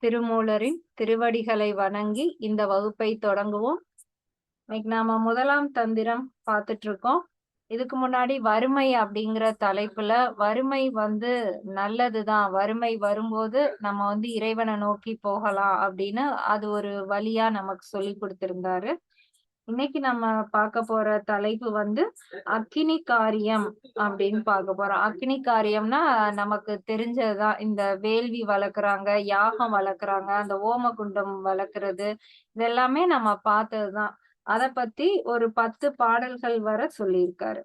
திருமூலரின் திருவடிகளை வணங்கி இந்த வகுப்பை தொடங்குவோம். இன்னைக்கு நாம முதலாம் தந்திரம் பார்த்துட்டு இருக்கோம். இதுக்கு முன்னாடி வறுமை அப்படிங்கிற தலைப்புல வறுமை நல்லதுதான், வறுமை வரும்போது நம்ம இறைவனை நோக்கி போகலாம் அப்படின்னு அது ஒரு வழியா நமக்கு சொல்லி கொடுத்திருந்தாரு. இன்னைக்கு நம்ம பார்க்க போற தலைப்பு அக்கினி காரியம் அப்படின்னு பார்க்க போறோம். அக்கினி காரியம்னா நமக்கு தெரிஞ்சதுதான். இந்த வேள்வி வளர்க்குறாங்க, யாகம் வளர்க்குறாங்க, அந்த ஓமகுண்டம் வளர்க்குறது, இதெல்லாமே நம்ம பார்த்ததுதான். அத பத்தி ஒரு 10 பாடல்கள் வர சொல்லியிருக்காரு.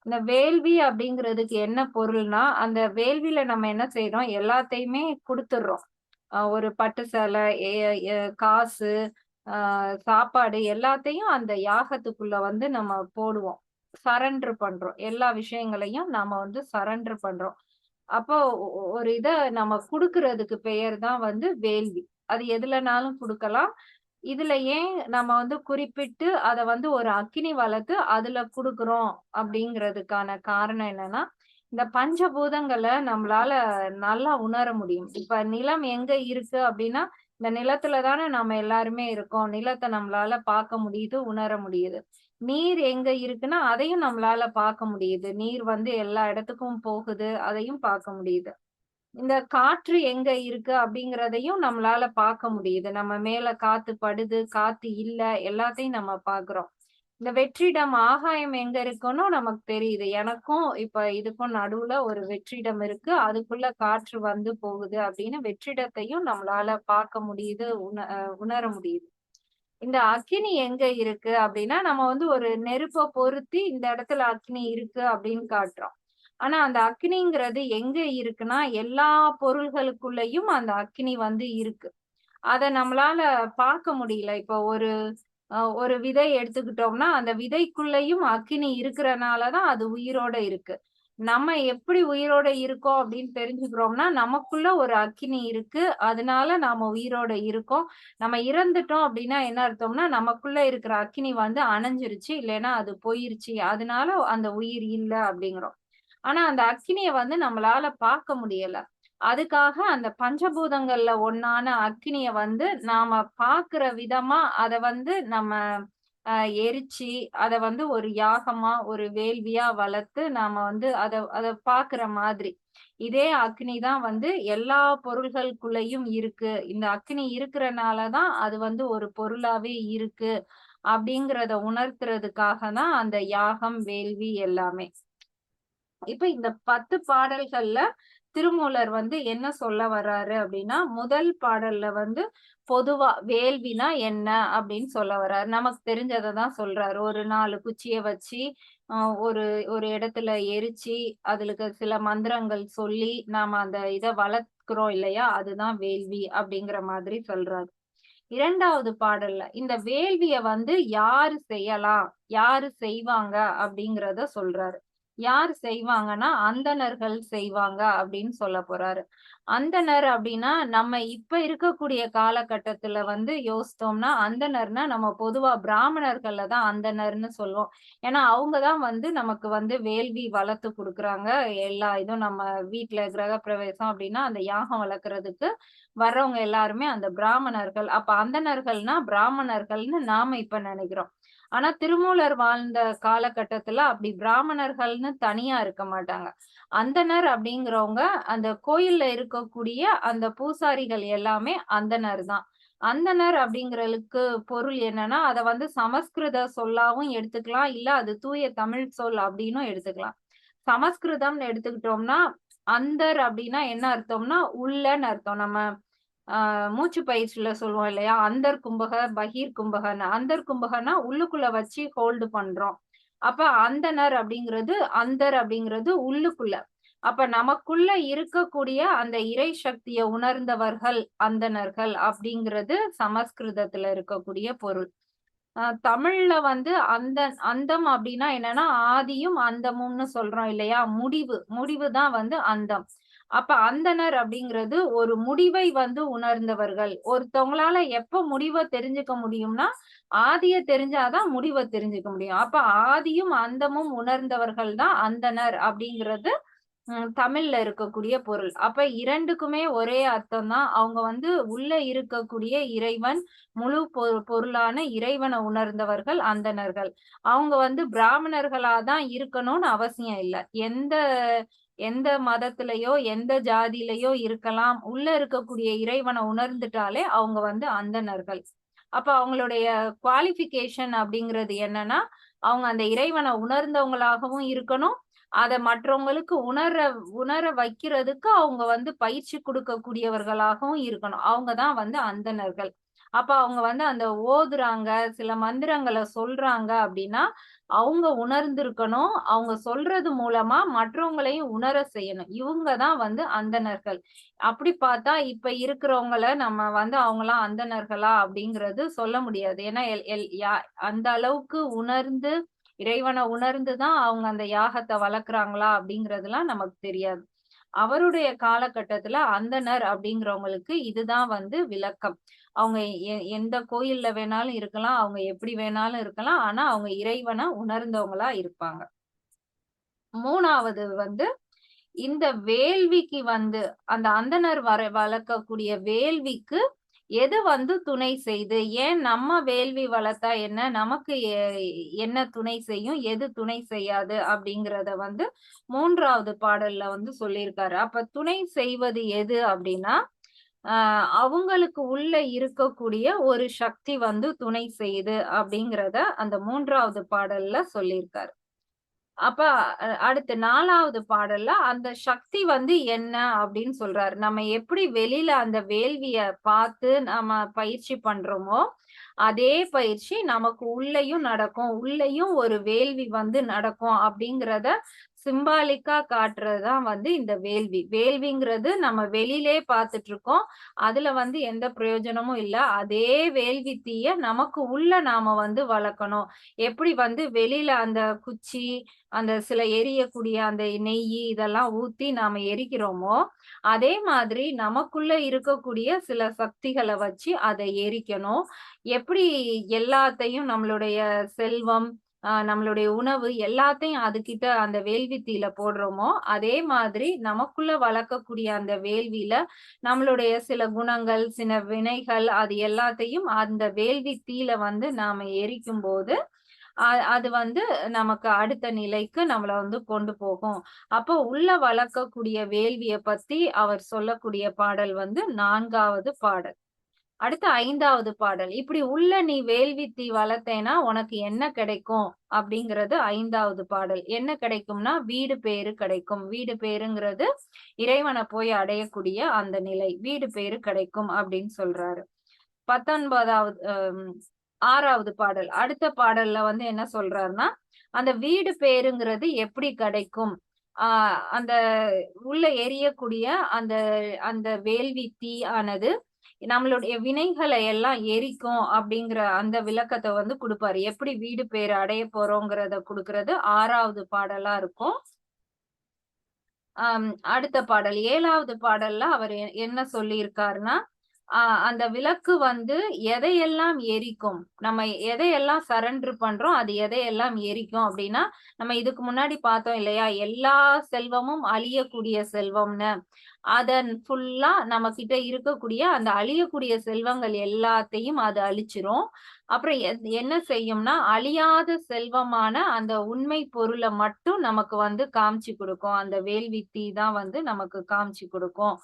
இந்த வேள்வி அப்படிங்கிறதுக்கு என்ன பொருள்னா, அந்த வேள்வியில நம்ம என்ன செய்யறோம், எல்லாத்தையுமே கொடுத்துடுறோம். ஒரு பட்டு சேலை, காசு, சாப்பாடு எல்லாத்தையும் அந்த யாகத்துக்குள்ள நம்ம போடுவோம். சரண்டர் பண்றோம். எல்லா விஷயங்களையும் நாம சரண்டர் பண்றோம். அப்போ ஒரு இத நம்ம குடுக்கறதுக்கு பெயர் தான் வேள்வி. அது எதுலனாலும் குடுக்கலாம். இதுல ஏன் நம்ம குறிப்பிட்டு அத ஒரு அக்கினி வளர்த்து அதுல குடுக்குறோம் அப்படிங்கிறதுக்கான காரணம் என்னன்னா, இந்த பஞ்சபூதங்களை நம்மளால நல்லா உணர முடியும். இப்ப நிலம் எங்க இருக்கு அப்படின்னா, இந்த நிலத்துல தானே நம்ம எல்லாருமே இருக்கோம். நிலத்தை நம்மளால பார்க்க முடியுது, உணர முடியுது. நீர் எங்க இருக்குன்னா அதையும் நம்மளால பார்க்க முடியுது. நீர் எல்லா இடத்துக்கும் போகுது, அதையும் பார்க்க முடியுது. இந்த காற்று எங்க இருக்கு அப்படிங்கிறதையும் நம்மளால பார்க்க முடியுது. நம்ம மேல காத்து படுது, காத்து இல்ல, எல்லாத்தையும் நம்ம பார்க்கிறோம். இந்த வெற்றிடம் ஆகாயம் எங்க இருக்குன்னு நமக்கு தெரியுது. எனக்கும் இப்ப இதுக்கும் நடுவுல ஒரு வெற்றிடம் இருக்கு. அதுக்குள்ள காற்று போகுது அப்படின்னு வெற்றிடத்தையும் நம்மளால பார்க்க முடியுது, உணர முடியுது. இந்த அக்கினி எங்க இருக்கு அப்படின்னா, நம்ம ஒரு நெருப்ப பொருத்தி இந்த இடத்துல அக்கினி இருக்கு அப்படின்னு காட்டுறோம். ஆனா அந்த அக்கினிங்கிறது எங்க இருக்குன்னா, எல்லா பொருள்களுக்குள்ளயும் அந்த அக்கினி இருக்கு. அத நம்மளால பார்க்க முடியல. இப்போ ஒரு விதை எடுத்துக்கிட்டோம்னா, அந்த விதைக்குள்ளயும் அக்கினி இருக்கிறனால தான் அது உயிரோட இருக்கு. நம்ம எப்படி உயிரோட இருக்கோம் அப்படின்னு தெரிஞ்சுக்கிறோம்னா, நமக்குள்ள ஒரு அக்கினி இருக்கு. அதனால நாம உயிரோட இருக்கோம். நம்ம இறந்துட்டோம் அப்படின்னா என்ன அர்த்தம்னா, நமக்குள்ள இருக்கிற அக்கினி அணைஞ்சிருச்சு, இல்லைன்னா அது போயிருச்சு. அதனால அந்த உயிர் இல்ல அப்படிங்கிறோம். ஆனா அந்த அக்கினிய நம்மளால பார்க்க முடியல. அதுக்காக அந்த பஞ்சபூதங்கள்ல ஒண்ணான அக்கினிய நாம பார்க்கிற விதமா அத நம்ம எரிச்சு, அத ஒரு யாகமா, ஒரு வேள்வியா வளர்த்து நாம அத அத பார்க்கிற மாதிரி. இதே அக்னி தான் எல்லா பொருள்களுக்குள்ளயும் இருக்கு. இந்த அக்னி இருக்கிறனால தான் அது ஒரு பொருளாவே இருக்கு. அப்படிங்கிறத உணர்த்துறதுக்காக தான் அந்த யாகம், வேள்வி எல்லாமே. இப்ப இந்த 10 பாடல்கள்ல திருமூலர் என்ன சொல்ல வர்றாரு அப்படின்னா, முதல் பாடல்ல பொதுவா வேள்வினா என்ன அப்படின்னு சொல்ல வர்றாரு. நமக்கு தெரிஞ்சதை தான் சொல்றாரு. ஒரு 4 குச்சிய வச்சு ஒரு ஒரு இடத்துல எரிச்சு அதுக்கு சில மந்திரங்கள் சொல்லி நாம அந்த இத வளர்க்கிறோம் இல்லையா, அதுதான் வேள்வி அப்படிங்கிற மாதிரி சொல்றாரு. 2வது பாடல்ல இந்த வேள்விய யாரு செய்யலாம், யாரு செய்வாங்க அப்படிங்கிறத சொல்றாரு. யார் செய்வாங்கன்னா, அந்தணர்கள் செய்வாங்க அப்படின்னு சொல்லப் போறாரு. அந்தணர் அப்படின்னா, நம்ம இப்ப இருக்கக்கூடிய காலகட்டத்துல யோசித்தோம்னா, அந்தணர்னா நம்ம பொதுவா பிராமணர்கள்ல தான் அந்தணர்ன்னு சொல்லுவோம். ஏன்னா அவங்க தான் நமக்கு வேள்வி வளர்த்து குடுக்குறாங்க. எல்லா இதுவும் நம்ம வீட்ல கிரகப்பிரவேசம் அப்படின்னா, அந்த யாகம் வளர்க்கறதுக்கு வர்றவங்க எல்லாருமே அந்த பிராமணர்கள். அப்ப அந்தணர்கள்னா பிராமணர்கள்ன்னு நாம இப்ப நினைக்கிறோம். ஆனா திருமூலர் வாழ்ந்த காலகட்டத்துல அப்படி பிராமணர்கள்னு தனியா இருக்க மாட்டாங்க. அந்தணர் அப்படிங்கிறவங்க அந்த கோயில்ல இருக்கக்கூடிய அந்த பூசாரிகள் எல்லாமே அந்தணர் தான். அந்தணர் அப்படிங்கிறதுக்கு பொருள் என்னன்னா, அத சமஸ்கிருத சொல்லாவும் எடுத்துக்கலாம். இல்ல அது தூய தமிழ் சொல் அப்படின்னும் எடுத்துக்கலாம். சமஸ்கிருதம்னு எடுத்துக்கிட்டோம்னா, அந்தர் அப்படின்னா என்ன அர்த்தம்னா உள்ளன்னு அர்த்தம். நம்ம மூச்சு பயிற்சியில சொல்லுவோம் இல்லையா, அந்தர் கும்பக பகீர் கும்பகன்னு. அந்தர் கும்பகன்னா உள்ளுக்குள்ள வச்சு ஹோல்டு பண்றோம். அப்ப அந்தனர் அப்படிங்கிறது, அந்தர் அப்படிங்கிறது உள்ளுக்குள்ள. அப்ப நமக்குள்ள இருக்கக்கூடிய அந்த இறை சக்தியை உணர்ந்தவர்கள் அந்தணர்கள் அப்படிங்கிறது சமஸ்கிருதத்துல இருக்கக்கூடிய பொருள். தமிழ்ல அந்தம் அப்படின்னா என்னன்னா, ஆதியும் அந்தமும்னு சொல்றோம் இல்லையா, முடிவு தான் அந்தம். அப்ப அந்தணர் அப்படிங்கிறது ஒரு முடிவை உணர்ந்தவர்கள். ஒருத்தவங்களால எப்ப முடிவை தெரிஞ்சுக்க முடியும்னா, ஆதிய தெரிஞ்சாதான் முடிவை தெரிஞ்சுக்க முடியும். அப்ப ஆதியும் அந்தமும் உணர்ந்தவர்கள் தான் அந்தணர் அப்படிங்கிறது தமிழ்ல இருக்கக்கூடிய பொருள். அப்ப இரண்டுக்குமே ஒரே அர்த்தம் தான். அவங்க வந்து உள்ள இருக்கக்கூடிய இறைவன், முழு பொருளான இறைவன உணர்ந்தவர்கள் அந்தணர்கள். அவங்க வந்து பிராமணர்களா தான் இருக்கணும்னு அவசியம் இல்ல. எந்த எந்த மதத்திலயோ, எந்த ஜாதியிலயோ இருக்கலாம். உள்ள இருக்கக்கூடிய இறைவன உணர்ந்துட்டாலே அவங்க வந்து அந்தணர்கள். அப்ப அவங்களுடைய குவாலிஃபிகேஷன் அப்படிங்கிறது என்னன்னா, அவங்க அந்த இறைவன உணர்ந்தவங்களாகவும் இருக்கணும். அத மற்றவங்களுக்கு உணர வைக்கிறதுக்கு அவங்க வந்து பயிற்சி குடுக்கக்கூடியவர்களாகவும் இருக்கணும். அவங்க தான் வந்து அந்தணர்கள். அப்ப அவங்க வந்து அந்த ஓதுறாங்க, சில மந்திரங்கள சொல்றாங்க அப்படின்னா, அவங்க உணர்ந்திருக்கணும். அவங்க சொல்றது மூலமா மற்றவங்களையும் உணர செய்யணும். இவங்க தான் வந்து அந்தணர்கள். அப்படி பார்த்தா, இப்ப இருக்கிறவங்கள நம்ம வந்து அவங்கலாம் அந்தணர்களா அப்படிங்கிறது சொல்ல முடியாது. ஏன்னா, எல் எல் யா அந்த அளவுக்கு உணர்ந்து, இறைவன உணர்ந்து தான் அவங்க அந்த யாகத்த வளர்க்குறாங்களா அப்படிங்கிறதெல்லாம் நமக்கு தெரியாது. அவருடைய காலகட்டத்துல அந்தணர் அப்படிங்கிறவங்களுக்கு இதுதான் வந்து விளக்கம். அவங்க எந்த கோயில்ல வேணாலும் இருக்கலாம். அவங்க எப்படி வேணாலும் இருக்கலாம். ஆனா, அவங்க இறைவன உணர்ந்தவங்களா இருப்பாங்க. 3வது வந்து இந்த வேள்விக்கு வந்து அந்த அந்தணர் வளர்க்கக்கூடிய வேள்விக்கு எது வந்து துணை செய்து? ஏன் நம்ம வேள்வி வளர்த்தா என்ன? நமக்கு என்ன துணை செய்யும்? எது துணை செய்யாது? அப்படிங்கிறத வந்து 3வது பாடல்ல வந்து சொல்லியிருக்காரு. அப்ப துணை செய்வது எது அப்படின்னா, அவங்களுக்கு உள்ள இருக்கக்கூடிய ஒரு சக்தி வந்து துணை செய்யுது அப்படிங்கிறத அந்த 3வது பாடல்ல சொல்லியிருக்காரு. அப்ப அடுத்து 4வது பாடல்ல அந்த சக்தி வந்து என்ன அப்படின்னு சொல்றாரு. நம்ம எப்படி வெளியில அந்த வேள்விய பார்த்து நம்ம பயிற்சி பண்றோமோ, அதே பயிற்சி நமக்கு உள்ளேயும் நடக்கும். உள்ளேயும் ஒரு வேள்வி வந்து நடக்கும் அப்படிங்கிறத சிம்பாலிக்கா காட்டுறது தான் வந்து இந்த வேள்வி. வேள்விங்கிறது நம்ம வெளியிலே பார்த்துட்டு இருக்கோம். அதுல வந்து எந்த பிரயோஜனமும் இல்ல. அதே வேள்வி தீய நமக்கு உள்ள நாம வந்து வளர்க்கணும். எப்படி வந்து வெளியில அந்த குச்சி, அந்த சில எரியக்கூடிய அந்த நெய்யி இதெல்லாம் ஊத்தி நாம எரிக்கிறோமோ, அதே மாதிரி நமக்குள்ள இருக்கக்கூடிய சில சக்திகள வச்சு அத எரிக்கணும். எப்படி எல்லாத்தையும் நம்மளுடைய செல்வம், நம்மளுடைய உணவு எல்லாத்தையும் அதுகிட்ட அந்த வேள்வி தீயில போடுறோமோ, அதே மாதிரி நமக்குள்ள வளர்க்கக்கூடிய அந்த வேள்வியில நம்மளுடைய சில குணங்கள், சில வினைகள் அது எல்லாத்தையும் அந்த வேள்வி தீயில வந்து நாம எரிக்கும்போது, அது வந்து நமக்கு அடுத்த நிலைக்கு நம்மள வந்து கொண்டு போகும். அப்போ உள்ள வளர்க்கக்கூடிய வேள்விய பத்தி அவர் சொல்லக்கூடிய பாடல் வந்து 4வது பாடல். அடுத்து 5வது பாடல். இப்படி உள்ள நீ வேள்வி தீ வளர்த்தேன்னா உனக்கு என்ன கிடைக்கும்? அப்படிங்கிறது 5வது பாடல். என்ன கிடைக்கும்னா, வீடு பேறு கிடைக்கும். வீடு பேறுங்கிறது இறைவன போய் அடையக்கூடிய அந்த நிலை. வீடு பேறு கிடைக்கும் அப்படின்னு சொல்றாரு. 19வது 6வது பாடல். அடுத்த பாடல்ல வந்து என்ன சொல்றாருன்னா, அந்த வீடு பேறுங்கிறது எப்படி கிடைக்கும்? அந்த உள்ள எரியக்கூடிய அந்த அந்த வேள்வி தீ ஆனது நம்மளுடைய வினைகளை எல்லாம் எரிக்கும் அப்படிங்கிற அந்த விளக்கத்த வந்து குடுப்பாரு. எப்படி வீடு பேறு அடைய போறோங்கிறத குடுக்கிறது 6வது பாடலா இருக்கும். அடுத்த பாடல் 7வது பாடல்ல அவர் என்ன சொல்லியிருக்காருன்னா, அந்த விளக்கு வந்து எதையெல்லாம் எரிக்கும்? நம்ம எதையெல்லாம் சரண்டர் பண்றோம், அது எதையெல்லாம் எரிக்கும் அப்படின்னா, நம்ம இதுக்கு முன்னாடி பார்த்தோம் இல்லையா? எல்லா செல்வமும் அழியக்கூடிய செல்வம்னு. அதன் ஃபுல்லா நம்மகிட்ட இருக்கக்கூடிய அந்த அழியக்கூடிய செல்வங்கள் எல்லாத்தையும் அது அழிச்சிரும். அப்புறம் என்ன செய்யும்னா, அழியாத செல்வமான அந்த உண்மை பொருள மட்டும் நமக்கு வந்து காமிச்சு குடுக்கும். அந்த வேள்வி தீ தான் வந்து நமக்கு காமிச்சு குடுக்கும்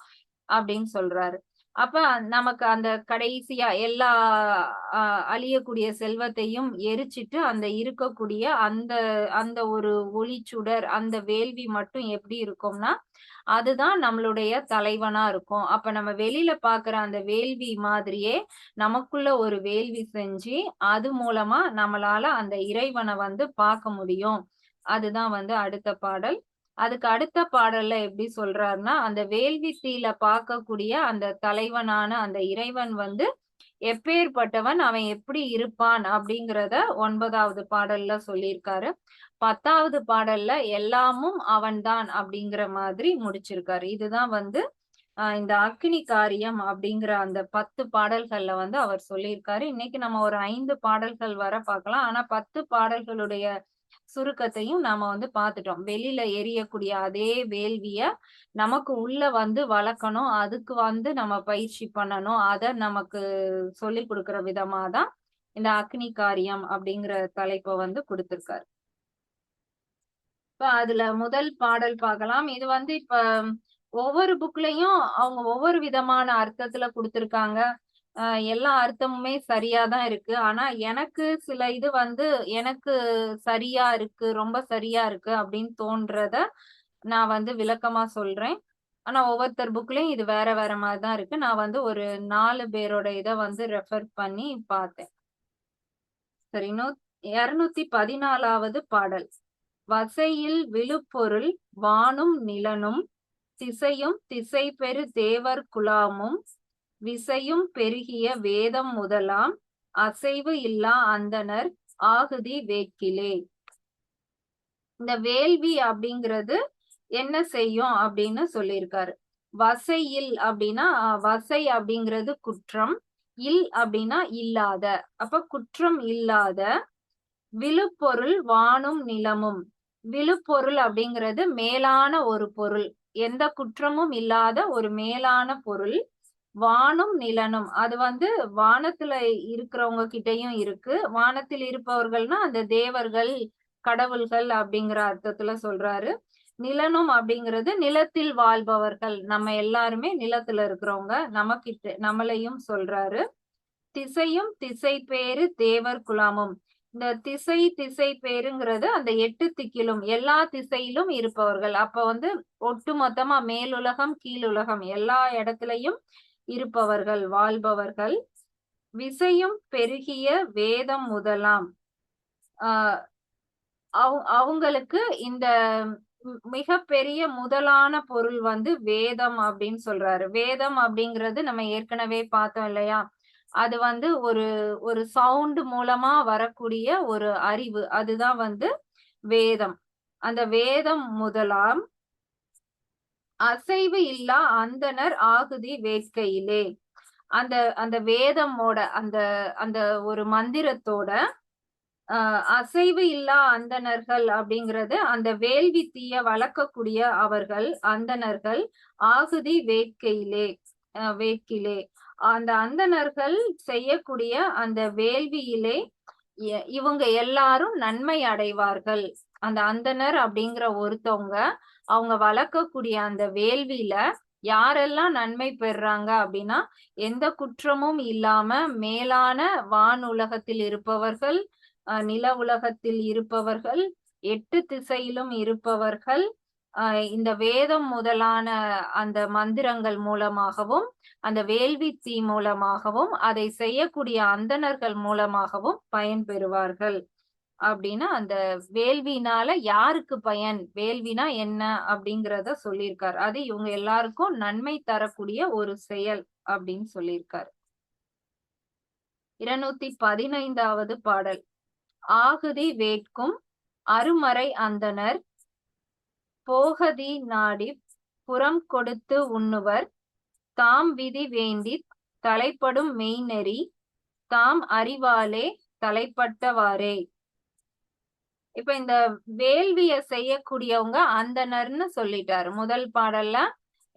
அப்படின்னு சொல்றாரு. அப்ப நமக்கு அந்த கடைசியா எல்லா அழியக்கூடிய செல்வத்தையும் எரிச்சிட்டு, அந்த இருக்கக்கூடிய அந்த அந்த ஒரு ஒளிச்சுடர், அந்த வேள்வி மட்டும் எப்படி இருக்கும்னா, அதுதான் நம்மளுடைய தலைவனா இருக்கும். அப்ப நம்ம வெளியில பார்க்குற அந்த வேள்வி மாதிரியே, நமக்குள்ள ஒரு வேள்வி செஞ்சு, அது மூலமா நம்மளால அந்த இறைவன வந்து பார்க்க முடியும். அதுதான் வந்து அடுத்த பாடல். அதுக்கு அடுத்த பாடல்ல எப்படி சொல்றாருன்னா, அந்த வேள்வி தீயில பார்க்கக்கூடிய அந்த தலைவனான அந்த இறைவன் வந்து எப்பேர்ப்பட்டவன், அவன் எப்படி இருப்பான் அப்படிங்கிறத 9வது பாடல்ல சொல்லியிருக்காரு. 10வது பாடல்ல எல்லாமும் அவன்தான் அப்படிங்கிற மாதிரி முடிச்சிருக்காரு. இதுதான் வந்து இந்த அக்கினி காரியம் அப்படிங்கிற அந்த 10 பாடல்கள்ல வந்து அவர் சொல்லியிருக்காரு. இன்னைக்கு நம்ம ஒரு 5 பாடல்கள் வர பார்க்கலாம். ஆனா 10 பாடல்களுடைய சுருக்கத்தையும் நாம வந்து பார்த்துட்டோம். வெளியில எரியக்கூடிய அதே வேள்விய நமக்கு உள்ள வந்து வளர்க்கணும். அதுக்கு வந்து நம்ம பயிற்சி பண்ணணும். அத நமக்கு சொல்லிக் கொடுக்கிற விதமா தான் இந்த அக்னி காரியம் அப்படிங்கிற தலைப்பை வந்து கொடுத்திருக்காரு. இப்ப அதுல முதல் பாடல் பார்க்கலாம். இது வந்து இப்ப ஒவ்வொரு புக்லயும் அவங்க ஒவ்வொரு விதமான அர்த்தத்துல கொடுத்திருக்காங்க. எல்லா அர்த்தமுமே சரியா தான் இருக்கு. ஆனா எனக்கு சில இது வந்து எனக்கு சரியா இருக்கு, ரொம்ப சரியா இருக்கு அப்படின்னு தோன்றத நான் வந்து விளக்கமா சொல்றேன். ஆனா ஒவ்வொருத்தர் புக்லயும் இது வேற வேற மாதிரி தான் இருக்கு. நான் வந்து ஒரு 4 பேரோட இத வந்து ரெஃபர் பண்ணி பார்த்தேன். சரி, 214வது பாடல். வசையில் விழுப்பொருள் வானும் நிலனும் திசையும் திசைபெறு தேவர் குழாமும் விசையும் பெருகிய வேதம் முதலாம் அசைவு இல்லா அந்தணர் ஆகுதி வேட்கிலே. இந்த வேள்வி அப்படிங்கிறது என்ன செய்யும் அப்படின்னு சொல்லியிருக்காரு. வசையில் அப்படின்னா வசை அப்படிங்கிறது குற்றம், இல் அப்படின்னா இல்லாத, அப்ப குற்றம் இல்லாத, விழுப்பொருள் வானும் நிலமும். விழுப்பொருள் அப்படிங்கிறது மேலான ஒரு பொருள், எந்த குற்றமும் இல்லாத ஒரு மேலான பொருள். வானும் நிலனும், அது வந்து வானத்துல இருக்கிறவங்க கிட்டயும் இருக்கு. வானத்தில் இருப்பவர்கள்னா அந்த தேவர்கள், கடவுள்கள் அப்படிங்கிற அர்த்தத்துல சொல்றாரு. நிலனும் அப்படிங்கிறது நிலத்தில் வாழ்பவர்கள், நம்ம எல்லாருமே நிலத்துல இருக்கிறவங்க, நம்மளையும் சொல்றாரு. திசையும் திசை பேரு தேவர் குலாமும். இந்த திசை பேருங்கிறது அந்த 8 திக்கிலும் எல்லா திசையிலும் இருப்பவர்கள். அப்ப வந்து ஒட்டு மொத்தமா மேலுலகம் கீழுலகம் எல்லா இடத்துலயும் இருப்பவர்கள், வாழ்பவர்கள். விசையும் பெருகிய வேதம் முதலாம். ஆஹ் அவங்களுக்கு இந்த மிகப்பெரிய முதலான பொருள் வந்து வேதம் அப்படின்னு சொல்றாரு. வேதம் அப்படிங்கிறது நம்ம ஏற்கனவே பார்த்தோம் இல்லையா? அது வந்து ஒரு ஒரு சவுண்ட் மூலமா வரக்கூடிய ஒரு அறிவு, அதுதான் வந்து வேதம். அந்த வேதம் முதலாம் அசைவு இல்லா அந்தணர் ஆகுதி வேட்கையிலே. அந்த அந்த வேதமோட அந்த அந்த ஒரு மந்திரத்தோட அசைவு இல்லா அந்தணர்கள் அப்படிங்கிறது அந்த வேள்வி தீய வளர்க்கக்கூடிய அவர்கள் அந்தணர்கள் ஆகுதி வேட்கையிலே வேட்கிலே. அந்த அந்தணர்கள் செய்யக்கூடிய அந்த வேள்வியிலே இவங்க எல்லாரும் நன்மை அடைவார்கள். அந்த அந்தணர் அப்படிங்கிற ஒருத்தவங்க அவங்க வளர்க்கக்கூடிய அந்த வேள்வியில யாரெல்லாம் நன்மை பெறுறாங்க அப்படின்னா, எந்த குற்றமும் இல்லாம மேலான வான் உலகத்தில் இருப்பவர்கள், நில உலகத்தில் இருப்பவர்கள், 8 திசையிலும் இருப்பவர்கள், இந்த வேதம் முதலான அந்த மந்திரங்கள் மூலமாகவும் அந்த வேள்வி தீ மூலமாகவும் அதை செய்யக்கூடிய அந்தணர்கள் மூலமாகவும் பயன்பெறுவார்கள் அப்படின்னு அந்த வேள்வினால யாருக்கு பயன், வேள்வினா என்ன அப்படிங்கிறத சொல்லியிருக்காரு. அது இவங்க எல்லாருக்கும் நன்மை தரக்கூடிய ஒரு செயல் அப்படின்னு சொல்லியிருக்காரு. 215வது பாடல். ஆகுதி வேட்கும் அருமறை அந்தணர் போகதி நாடி புறம் கொடுத்து உண்ணுவர் தாம் விதி வேண்டி தலைப்படும் மெய்நெறி தாம் அறிவாலே தலைப்பட்டவாறே. இப்ப இந்த வேள்விய செய்யக்கூடியவங்க அந்தணர்னு சொல்லிட்டாரு. முதல் பாடல்ல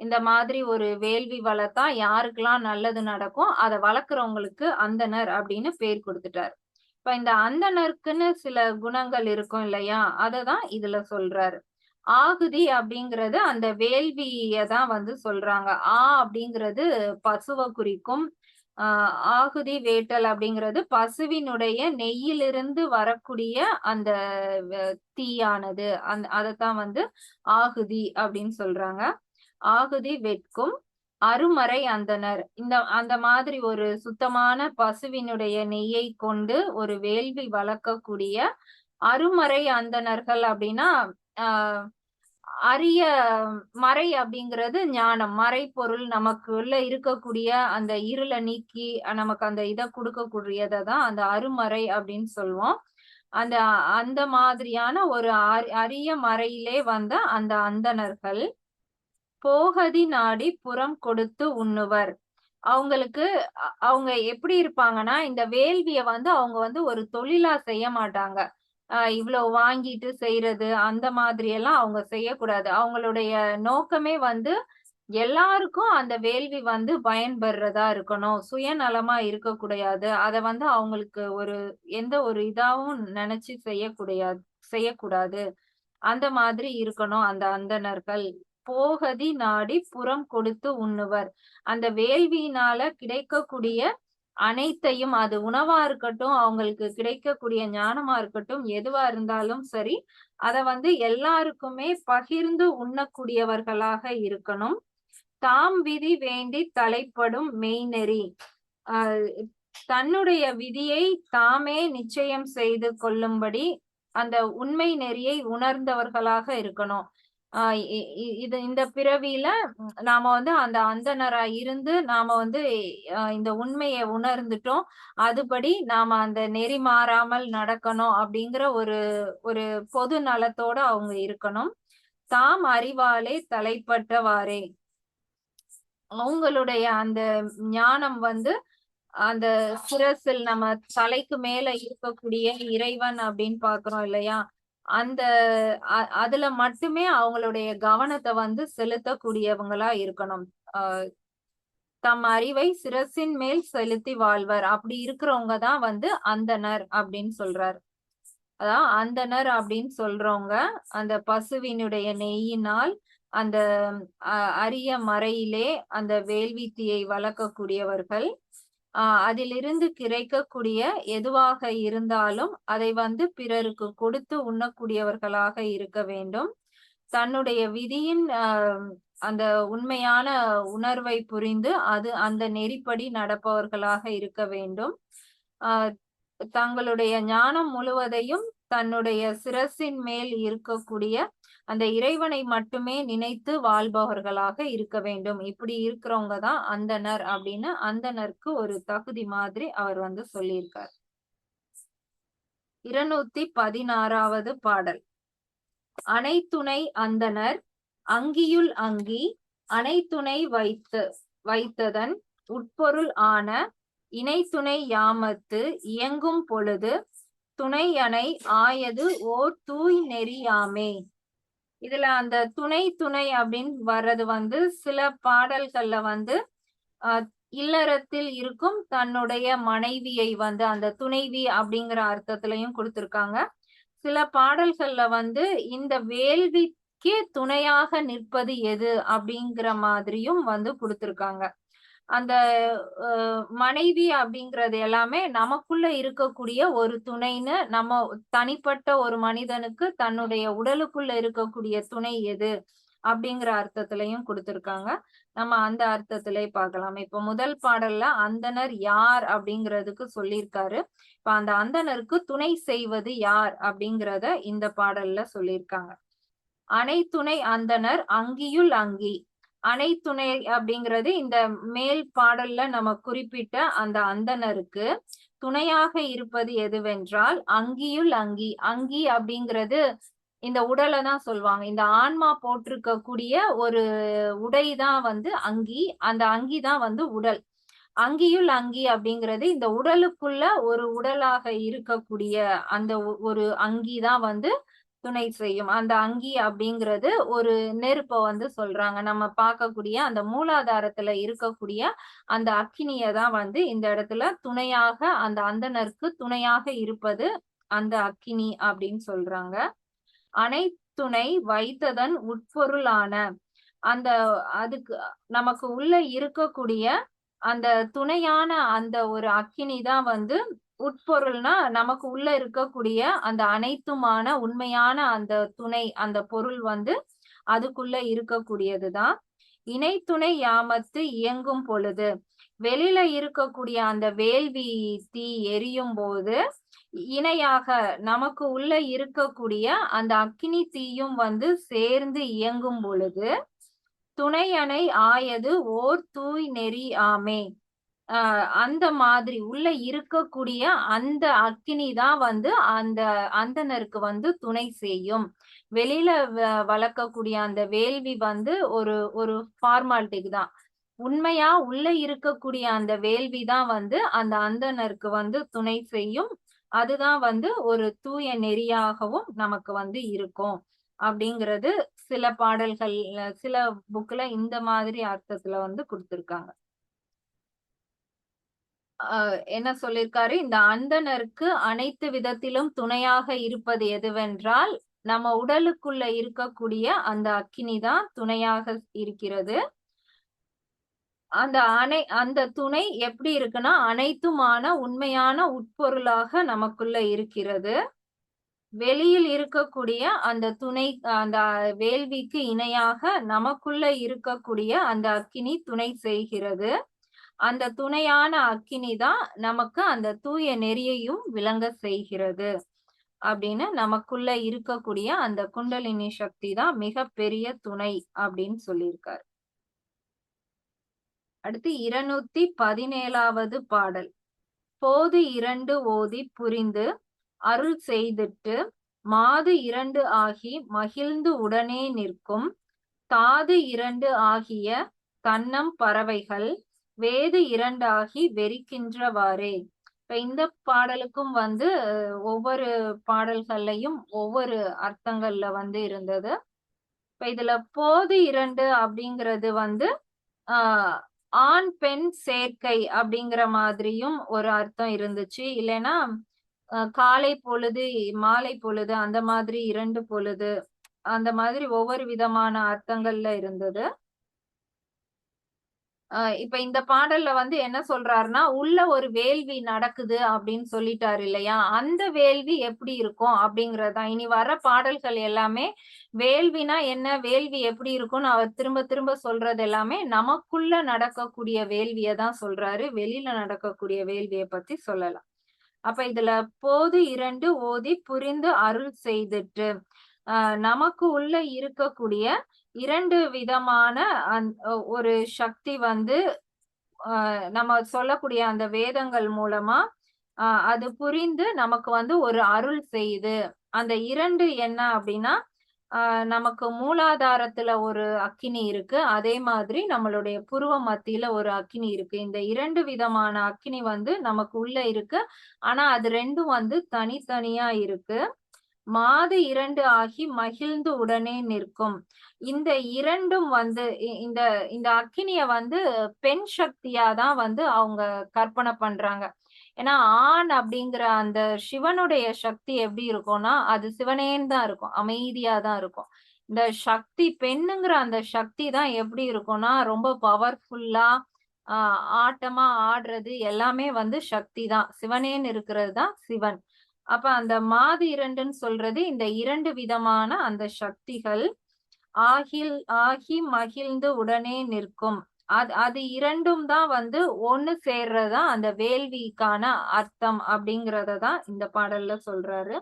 இந்த மாதிரி ஒரு வேள்வி வளர்த்தா யாருக்கெல்லாம் நல்லது நடக்கும், அதை வளர்க்குறவங்களுக்கு அந்தணர் அப்படின்னு பேர் கொடுத்துட்டாரு. இப்ப இந்த அந்தணருக்குன்னு சில குணங்கள் இருக்கும் இல்லையா, அததான் இதுல சொல்றாரு. ஆகுதி அப்படிங்கிறது அந்த வேள்விய தான் வந்து சொல்றாங்க. அப்படிங்கிறது பசுவை குறிக்கும். ஆகுதி வேட்டல் அப்படிங்கிறது பசுவினுடைய நெய்யிலிருந்து வரக்கூடிய அந்த தீயானது, அதத்தான் வந்து ஆகுதி அப்படின்னு சொல்றாங்க. ஆகுதி வெட்கும் அருமறை அந்தணர். அந்த மாதிரி ஒரு சுத்தமான பசுவினுடைய நெய்யை கொண்டு ஒரு வேள்வி வளர்க்கக்கூடிய அருமறை அந்தணர்கள் அப்படின்னா அரிய மறை அப்படிங்கிறது ஞானம், மறைப்பொருள், நமக்குள்ள இருக்கக்கூடிய அந்த இருளை நீக்கி நமக்கு அந்த இதை கொடுக்கக்கூடியதை தான் அந்த அருமறை அப்படின்னு சொல்லுவோம். அந்த அந்த மாதிரியான ஒரு அரிய மறையிலே வந்த அந்த அந்தணர்கள் போகதி நாடி புறம் கொடுத்து உண்ணுவர். அவங்களுக்கு அவங்க எப்படி இருப்பாங்கன்னா, இந்த வேள்விய வந்து அவங்க வந்து ஒரு தொழிலா செய்ய மாட்டாங்க. இவ்வளவு வாங்கிட்டு செய்யறது அந்த மாதிரி எல்லாம் அவங்க செய்யக்கூடாது. அவங்களுடைய நோக்கமே வந்து எல்லாருக்கும் அந்த வேள்வி வந்து பயன்பெறதா இருக்கணும். சுயநலமா இருக்கக்கூடாது. அத வந்து அவங்களுக்கு எந்த ஒரு இதாவும் நினைச்சு செய்யக்கூடாது. அந்த மாதிரி இருக்கணும் அந்த அந்தணர்கள். போகதி நாடி புறம் கொடுத்து உண்ணுவர். அந்த வேள்வியினால கிடைக்கக்கூடிய அனைத்தையும், அது உணவா இருக்கட்டும், அவங்களுக்கு கிடைக்கக்கூடிய ஞானமா இருக்கட்டும், எதுவா இருந்தாலும் சரி, அத வந்து எல்லாருக்குமே பகிர்ந்து உண்ணக்கூடியவர்களாக இருக்கணும். தாம் விதி வேண்டி தலைப்படும் மெய்நெறி. தன்னுடைய விதியை தாமே நிச்சயம் செய்து கொள்ளும்படி அந்த உண்மை நெறியை உணர்ந்தவர்களாக இருக்கணும். இந்த பிறவியில நாம வந்து அந்த அந்தணரா இருந்து நாம வந்து இந்த உண்மையை உணர்ந்துட்டோம். அதுபடி நாம அந்த நெறி மாறாமல் நடக்கணும் அப்படிங்கிற ஒரு பொது நலத்தோட அவங்க இருக்கணும். தாம் அறிவாலே தலைப்பட்டவாறே. அவங்களுடைய அந்த ஞானம் வந்து அந்த சிரசில் நம்ம தலைக்கு மேல இருக்கக்கூடிய இறைவன் அப்படின்னு பாக்குறோம் இல்லையா, அந்த அதுல மட்டுமே அவங்களுடைய கவனத்தை வந்து செலுத்தக்கூடியவங்களா இருக்கணும். தம் அறிவை சிரசின் மேல் செலுத்தி வாழ்வர். அப்படி இருக்கிறவங்க தான் வந்து அந்தணர் அப்படின்னு சொல்றார். அதான் அந்தணர் அப்படின்னு சொல்றவங்க அந்த பசுவினுடைய நெய்யினால் அந்த அரிய மறையிலே அந்த வேள்வி தீயை வளர்க்கக்கூடியவர்கள். அதிலிருந்து கிடைக்கக்கூடிய எதுவாக இருந்தாலும் அதை வந்து பிறருக்கு கொடுத்து உண்ணக்கூடியவர்களாக இருக்க வேண்டும். தன்னுடைய விதியின் அந்த உண்மையான உணர்வை புரிந்து அந்த நெறிப்படி நடப்பவர்களாக இருக்க வேண்டும். தங்களுடைய ஞானம் முழுவதையும் தன்னுடைய சிரசின் மேல் இருக்கக்கூடிய அந்த இறைவனை மட்டுமே நினைத்து வாழ்பவர்களாக இருக்க வேண்டும். இப்படி இருக்கிறவங்க தான் அந்தணர் அப்படின்னு அந்தணருக்கு ஒரு தகுதி மாதிரி அவர் வந்து சொல்லியிருக்கார். 216வது பாடல். அனைத்துணை அந்தணர் அங்கியுள் அங்கி அனைத்துணை வைத்ததன் உட்பொருள் ஆன இணைத்துணை யாமத்து இயங்கும் பொழுது துணை அணை ஆயது ஓர் தூய் நெறியாமே. இதுல அந்த துணை அப்படின்னு வர்றது வந்து சில பாடல்கள்ல வந்து இல்லறத்தில் இருக்கும் தன்னுடைய மனைவியை வந்து அந்த துணைவி அப்படிங்கிற அர்த்தத்திலையும் கொடுத்திருக்காங்க. சில பாடல்கள்ல வந்து இந்த வேள்விக்கே துணையாக நிற்பது எது அப்படிங்கிற மாதிரியும் வந்து கொடுத்திருக்காங்க. அந்த மனைவி அப்படிங்கிறது எல்லாமே நமக்குள்ள இருக்கக்கூடிய ஒரு துணைன்னு, நம்ம தனிப்பட்ட ஒரு மனிதனுக்கு தன்னுடைய உடலுக்குள்ள இருக்கக்கூடிய துணை எது அப்படிங்கிற அர்த்தத்திலையும் கொடுத்திருக்காங்க. நம்ம அந்த அர்த்தத்திலே பார்க்கலாம். இப்ப முதல் பாடல்ல அந்தணர் யார் அப்படிங்கிறதுக்கு சொல்லியிருக்காரு. இப்ப அந்த அந்தணருக்கு துணை செய்வது யார் அப்படிங்கிறத இந்த பாடல்ல சொல்லியிருக்காங்க. அனைத்துணை அந்தணர் அங்கியுள் அங்கி. அனைத்துணை அப்படிங்கிறது இந்த மேல் பாடல்ல நம்ம குறிப்பிட்ட அந்த அந்தணருக்கு துணையாக இருப்பது எதுவென்றால் அங்கியுள் அங்கி. அங்கி அப்படிங்கிறது இந்த உடலை தான் சொல்லுவாங்க. இந்த ஆன்மா போட்டிருக்கக்கூடிய ஒரு உடைதான் வந்து அங்கி. அந்த அங்கி தான் வந்து உடல். அங்கியுள் அங்கி அப்படிங்கிறது இந்த உடலுக்குள்ள ஒரு உடலாக இருக்கக்கூடிய அந்த ஒரு அங்கி தான் வந்து துணை செய்யும். அந்த அங்கி அப்படிங்கிறது ஒரு நெருப்பை வந்து சொல்றாங்க. நம்ம பார்க்கக்கூடிய அந்த மூலாதாரத்துல இருக்கக்கூடிய அந்த அக்கினியை தான் வந்து இந்த இடத்துல துணையாக அந்த அந்தணருக்கு துணையாக இருப்பது அந்த அக்கினி அப்படின்னு சொல்றாங்க. அனைத்துணை வைத்ததன் உட்பொருளான அதுக்கு நமக்கு உள்ள இருக்கக்கூடிய அந்த துணையான அந்த ஒரு அக்கினி தான் வந்து உட்பொருள்னா நமக்கு உள்ள இருக்கக்கூடிய அந்த அனைத்துமான உண்மையான அந்த துணை, அந்த பொருள் வந்து அதுக்குள்ள இருக்கக்கூடியதுதான். இணைத்துணை யாமத்து இயங்கும் பொழுது, வெளியில இருக்கக்கூடிய அந்த வேள்வி தீ எரியும் போது இணையாக நமக்கு உள்ள இருக்கக்கூடிய அந்த அக்கினி தீயும் வந்து சேர்ந்து இயங்கும் பொழுது துணை அணை ஆயது ஓர் தூய் நெறி ஆமே. அந்த மாதிரி உள்ள இருக்கக்கூடிய அந்த அக்கினி தான் வந்து அந்த அந்தணருக்கு வந்து துணை செய்யும். வெளியில வளர்க்கக்கூடிய அந்த வேள்வி வந்து ஒரு ஃபார்மாலிட்டிக்கு தான். உண்மையா உள்ள இருக்கக்கூடிய அந்த வேள்வி தான் வந்து அந்த அந்தணருக்கு வந்து துணை செய்யும். அதுதான் வந்து ஒரு தூய நெறியாகவும் நமக்கு வந்து இருக்கும் அப்படிங்கிறது சில பாடல்கள், சில புக்ல இந்த மாதிரி அர்த்தத்துல வந்து கொடுத்திருக்காங்க. என்ன சொல்லியிருக்காரு, இந்த அந்தணருக்கு அனைத்து விதத்திலும் துணையாக இருப்பது எதுவென்றால் நம்ம உடலுக்குள்ள இருக்கக்கூடிய அந்த அக்கினி தான் துணையாக இருக்கிறது. அந்த துணை எப்படி இருக்குன்னா அனைத்துமான உண்மையான உட்பொருளாக நமக்குள்ள இருக்கிறது. வெளியில் இருக்கக்கூடிய அந்த துணை, அந்த வேள்விக்கு இணையாக நமக்குள்ள இருக்கக்கூடிய அந்த அக்கினி துணை செய்கிறது. அந்த துணையான அக்கினி தான் நமக்கு அந்த தூய நெறியையும் விளங்க செய்கிறது அப்படின்னு, நமக்குள்ள இருக்கக்கூடிய அந்த குண்டலினி சக்தி தான் மிகப்பெரிய துணை அப்படின்னு சொல்லியிருக்காரு. அடுத்து 217வது பாடல். போது 2 ஓதி புரிந்து அருள் செய்திட்டு மாது 2 ஆகி மகிழ்ந்து உடனே நிற்கும் தாது 2 ஆகிய தன்னம் பறவைகள் வேது 2 ஆகி வெறிக்கின்றவாறே. இப்ப இந்த பாடலுக்கும் வந்து ஒவ்வொரு பாடல்கள்லையும் ஒவ்வொரு அர்த்தங்கள்ல வந்து இருந்தது. இப்ப இதுல போது 2 அப்படிங்கிறது வந்து ஆஹ் ஆண் பெண் சேர்க்கை அப்படிங்கிற மாதிரியும் ஒரு அர்த்தம் இருந்துச்சு. இல்லைன்னா காலை பொழுது மாலை பொழுது அந்த மாதிரி 2 பொழுது அந்த மாதிரி ஒவ்வொரு விதமான அர்த்தங்கள்ல இருந்தது. இப்ப இந்த பாடல்ல வந்து என்ன சொல்றாருன்னா, உள்ள ஒரு வேள்வி நடக்குது அப்படின்னு சொல்லிட்டாரு இல்லையா? அந்த வேள்வி எப்படி இருக்கும் அப்படிங்கறதுதான். இனி வர பாடல்கள் எல்லாமே வேள்வினா என்ன, வேள்வி எப்படி இருக்கும்னு அவர் திரும்ப திரும்ப சொல்றது எல்லாமே நமக்குள்ள நடக்கக்கூடிய வேள்வியை தான் சொல்றாரு. வெளியில நடக்கக்கூடிய வேள்வியை பத்தி சொல்லலாம். அப்ப இதுல போது 2 ஓதி புரிந்து அருள் செய்துட்டு நமக்கு உள்ள இருக்கக்கூடிய 2 விதமான ஒரு சக்தி வந்து நம்ம சொல்லக்கூடிய அந்த வேதங்கள் மூலமா அது புரிந்து நமக்கு வந்து ஒரு அருள் செய்யுது. அந்த 2 என்ன அப்படின்னா, நமக்கு மூலாதாரத்துல ஒரு அக்கினி இருக்கு, அதே மாதிரி நம்மளுடைய புருவ மத்தியில ஒரு அக்கினி இருக்கு. இந்த 2 விதமான அக்கினி வந்து நமக்கு உள்ள இருக்கு. ஆனா அது 2ம் வந்து தனித்தனியா இருக்கு. மாது 2 ஆகி மகிழ்ந்து உடனே நிற்கும். இந்த 2ம் வந்து இந்த இந்த அக்கினிய வந்து பெண் சக்தியா தான் வந்து அவங்க கற்பனை பண்றாங்க. ஏன்னா ஆண் அப்படிங்கிற அந்த சிவனுடைய சக்தி எப்படி இருக்கும்னா, அது சிவனேன்னு தான் இருக்கும், அமைதியா தான் இருக்கும். இந்த சக்தி பெண்ணுங்கிற அந்த சக்தி தான் எப்படி இருக்கும்னா ரொம்ப பவர்ஃபுல்லா, ஆட்டமா ஆடுறது எல்லாமே வந்து சக்தி தான். சிவனேன்னு இருக்கிறது தான் சிவன். அப்ப அந்த மாது 2ன்னு சொல்றது இந்த 2 விதமான அந்த சக்திகள் ஆகி மகிழ்ந்து உடனே நிற்கும். அது 2ம் தான் வந்து ஒண்ணு சேர்றதா அந்த வேள்விக்கான அர்த்தம் அப்படிங்கறத தான் இந்த பாடல்ல சொல்றாரு.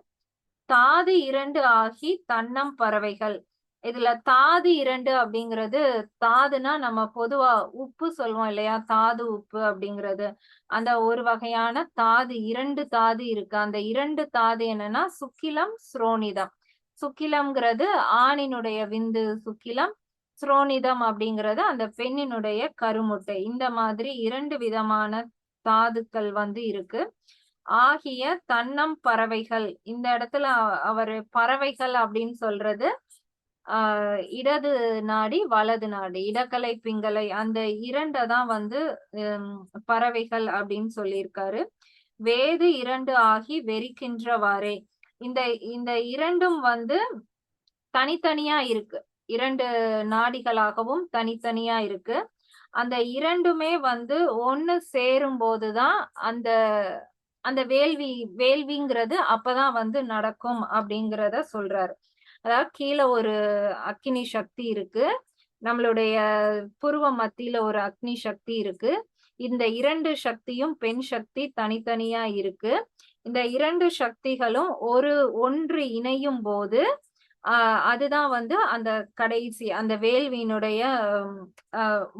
தாது 2 ஆகி தன்னம் பறவைகள். இதுல தாது 2 அப்படிங்கிறது, தாதுனா நம்ம பொதுவா உப்பு சொல்லுவோம் இல்லையா, தாது உப்பு அப்படிங்கிறது. அந்த ஒரு வகையான தாது, 2 தாது இருக்கு. அந்த 2 தாது என்னன்னா சுக்கிலம், ஸ்ரோனிதம். சுக்கிலம்ங்கிறது ஆணினுடைய விந்து சுக்கிலம், ஸ்ரோனிதம் அப்படிங்கிறது அந்த பெண்ணினுடைய கருமுட்டை. இந்த மாதிரி 2 விதமான தாதுக்கள் வந்து இருக்கு. ஆகிய தன்னம் பறவைகள். இந்த இடத்துல அவரு பறவைகள் அப்படின்னு சொல்றது இடது நாடி வலது நாடி, இடக்கலை பிங்கலை, அந்த 2 தான் வந்து பறவைகள் அப்படின்னு சொல்லியிருக்காரு. வேது 2 ஆகி வெறிக்கின்றவாறே. இந்த இந்த 2ம் வந்து தனித்தனியா இருக்கு. 2 நாடிகளாகவும் தனித்தனியா இருக்கு. அந்த 2மே வந்து ஒண்ணு சேரும் போதுதான் அந்த அந்த வேள்விங்கிறது அப்பதான் வந்து நடக்கும் அப்படிங்கிறத சொல்றாரு. அதாவது கீழே ஒரு அக்னி சக்தி இருக்கு, நம்மளுடைய புருவ மத்தியில ஒரு அக்னி சக்தி இருக்கு. இந்த 2 சக்தியும் பெண் சக்தி தனித்தனியா இருக்கு. இந்த 2 சக்திகளும் ஒன்று இணையும் போது அதுதான் வந்து அந்த கடைசி அந்த வேள்வியினுடைய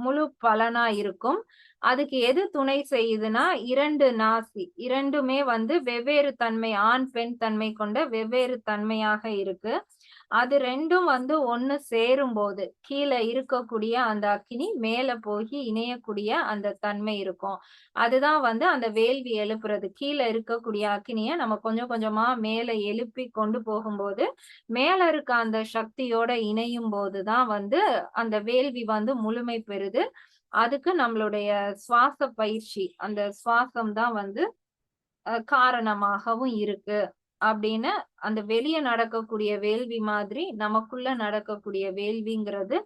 முழு பலனா இருக்கும். அதுக்கு எது துணை செய்யுதுன்னா 2 நாசி, 2மே வந்து வெவ்வேறு தன்மை, ஆண் பெண் தன்மை கொண்ட வெவ்வேறு தன்மையாக இருக்கு. அது ரெண்டும் வந்து ஒண்ணு சேரும் போது கீழே இருக்கக்கூடிய அந்த அக்கினி மேல போய் இணையக்கூடிய அந்த தன்மை இருக்கும். அதுதான் வந்து அந்த வேள்வி எழுப்புறது. கீழே இருக்கக்கூடிய அக்கினிய நம்ம கொஞ்சம் கொஞ்சமா மேல எழுப்பி கொண்டு போகும்போது மேல இருக்க அந்த சக்தியோட இணையும் போதுதான் வந்து அந்த வேள்வி வந்து முழுமை பெறுது. அதுக்கு நம்மளுடைய சுவாச பயிற்சி, அந்த சுவாசம் தான் வந்து காரணமாகவும் இருக்கு அப்படின்னு அந்த வெளிய நடக்கக்கூடிய வேள்வி மாதிரி நமக்குள்ள நடக்கக்கூடிய வேள்விங்கிறது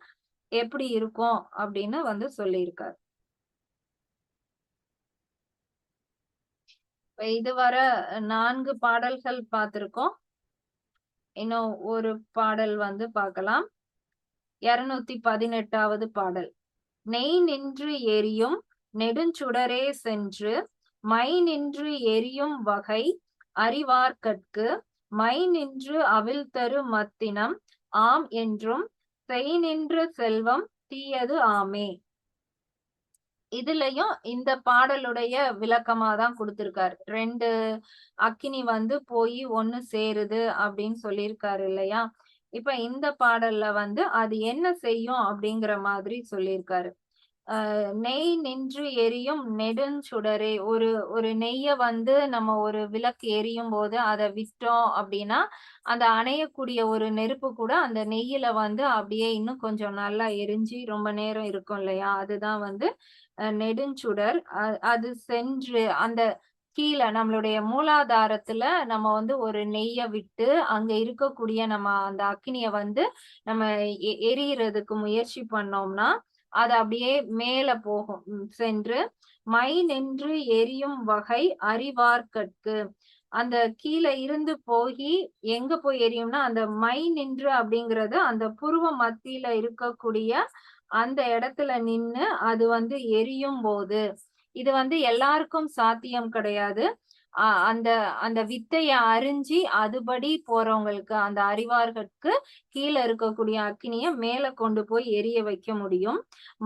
எப்படி இருக்கும் அப்படின்னு வந்து சொல்லியிருக்காரு. இதுவரை 4 பாடல்கள் பார்த்திருக்கோம். இன்னும் ஒரு பாடல் வந்து பார்க்கலாம். 218வது பாடல். நெய் நின்று எரியும் நெடுஞ்சுடரே சென்று மை நின்று எரியும் வகை அறிவார்கட்கு மை நின்று அவிழ்தரு மத்தினம் ஆம் என்றும் செய் நின்று செல்வம் தீயது ஆமே. இதுலயும் இந்த பாடலுடைய விளக்கமா தான் கொடுத்திருக்காரு. 2 அக்கினி வந்து போய் ஒண்ணு சேருது அப்படின்னு சொல்லியிருக்காரு இல்லையா? இப்ப இந்த பாடல்ல வந்து அது என்ன செய்யும் அப்படிங்கிற மாதிரி சொல்லியிருக்காரு. நெய் நின்று எரியும் நெடுஞ்சுடரே, ஒரு நெய்ய வந்து நம்ம ஒரு விளக்கு எரியும் போது அதை விட்டோம் அப்படின்னா அந்த அணையக்கூடிய ஒரு நெருப்பு கூட அந்த நெய்யில வந்து அப்படியே இன்னும் கொஞ்சம் நல்லா எரிஞ்சு ரொம்ப நேரம் இருக்கும் இல்லையா? அதுதான் வந்து நெடுஞ்சுடர். அது சென்று அந்த கீழ நம்மளுடைய மூலாதாரத்துல நம்ம வந்து ஒரு நெய்ய விட்டு அங்க இருக்கக்கூடிய நம்ம அந்த அக்கினிய வந்து நம்ம எரியறதுக்கு முயற்சி பண்ணோம்னா அது அப்படியே மேல போகும். சென்று மை நின்று எரியும் வகை அறிவார்கட்கு. அந்த கீழ இருந்து போய் எங்க போய் எரியும்னா அந்த மை நின்று அப்படிங்கிறது அந்த புருவ மத்தியில இருக்கக்கூடிய அந்த இடத்துல நின்னு அது வந்து எரியும் போது இது வந்து எல்லாருக்கும் சாத்தியம் கிடையாது. அந்த அந்த வித்தைய அறிஞ்சு அதுபடி போறவங்களுக்கு அந்த அறிவார்கட்கு கீழ இருக்கக்கூடிய அக்கினிய மேல கொண்டு போய் எரிய வைக்க முடியும்.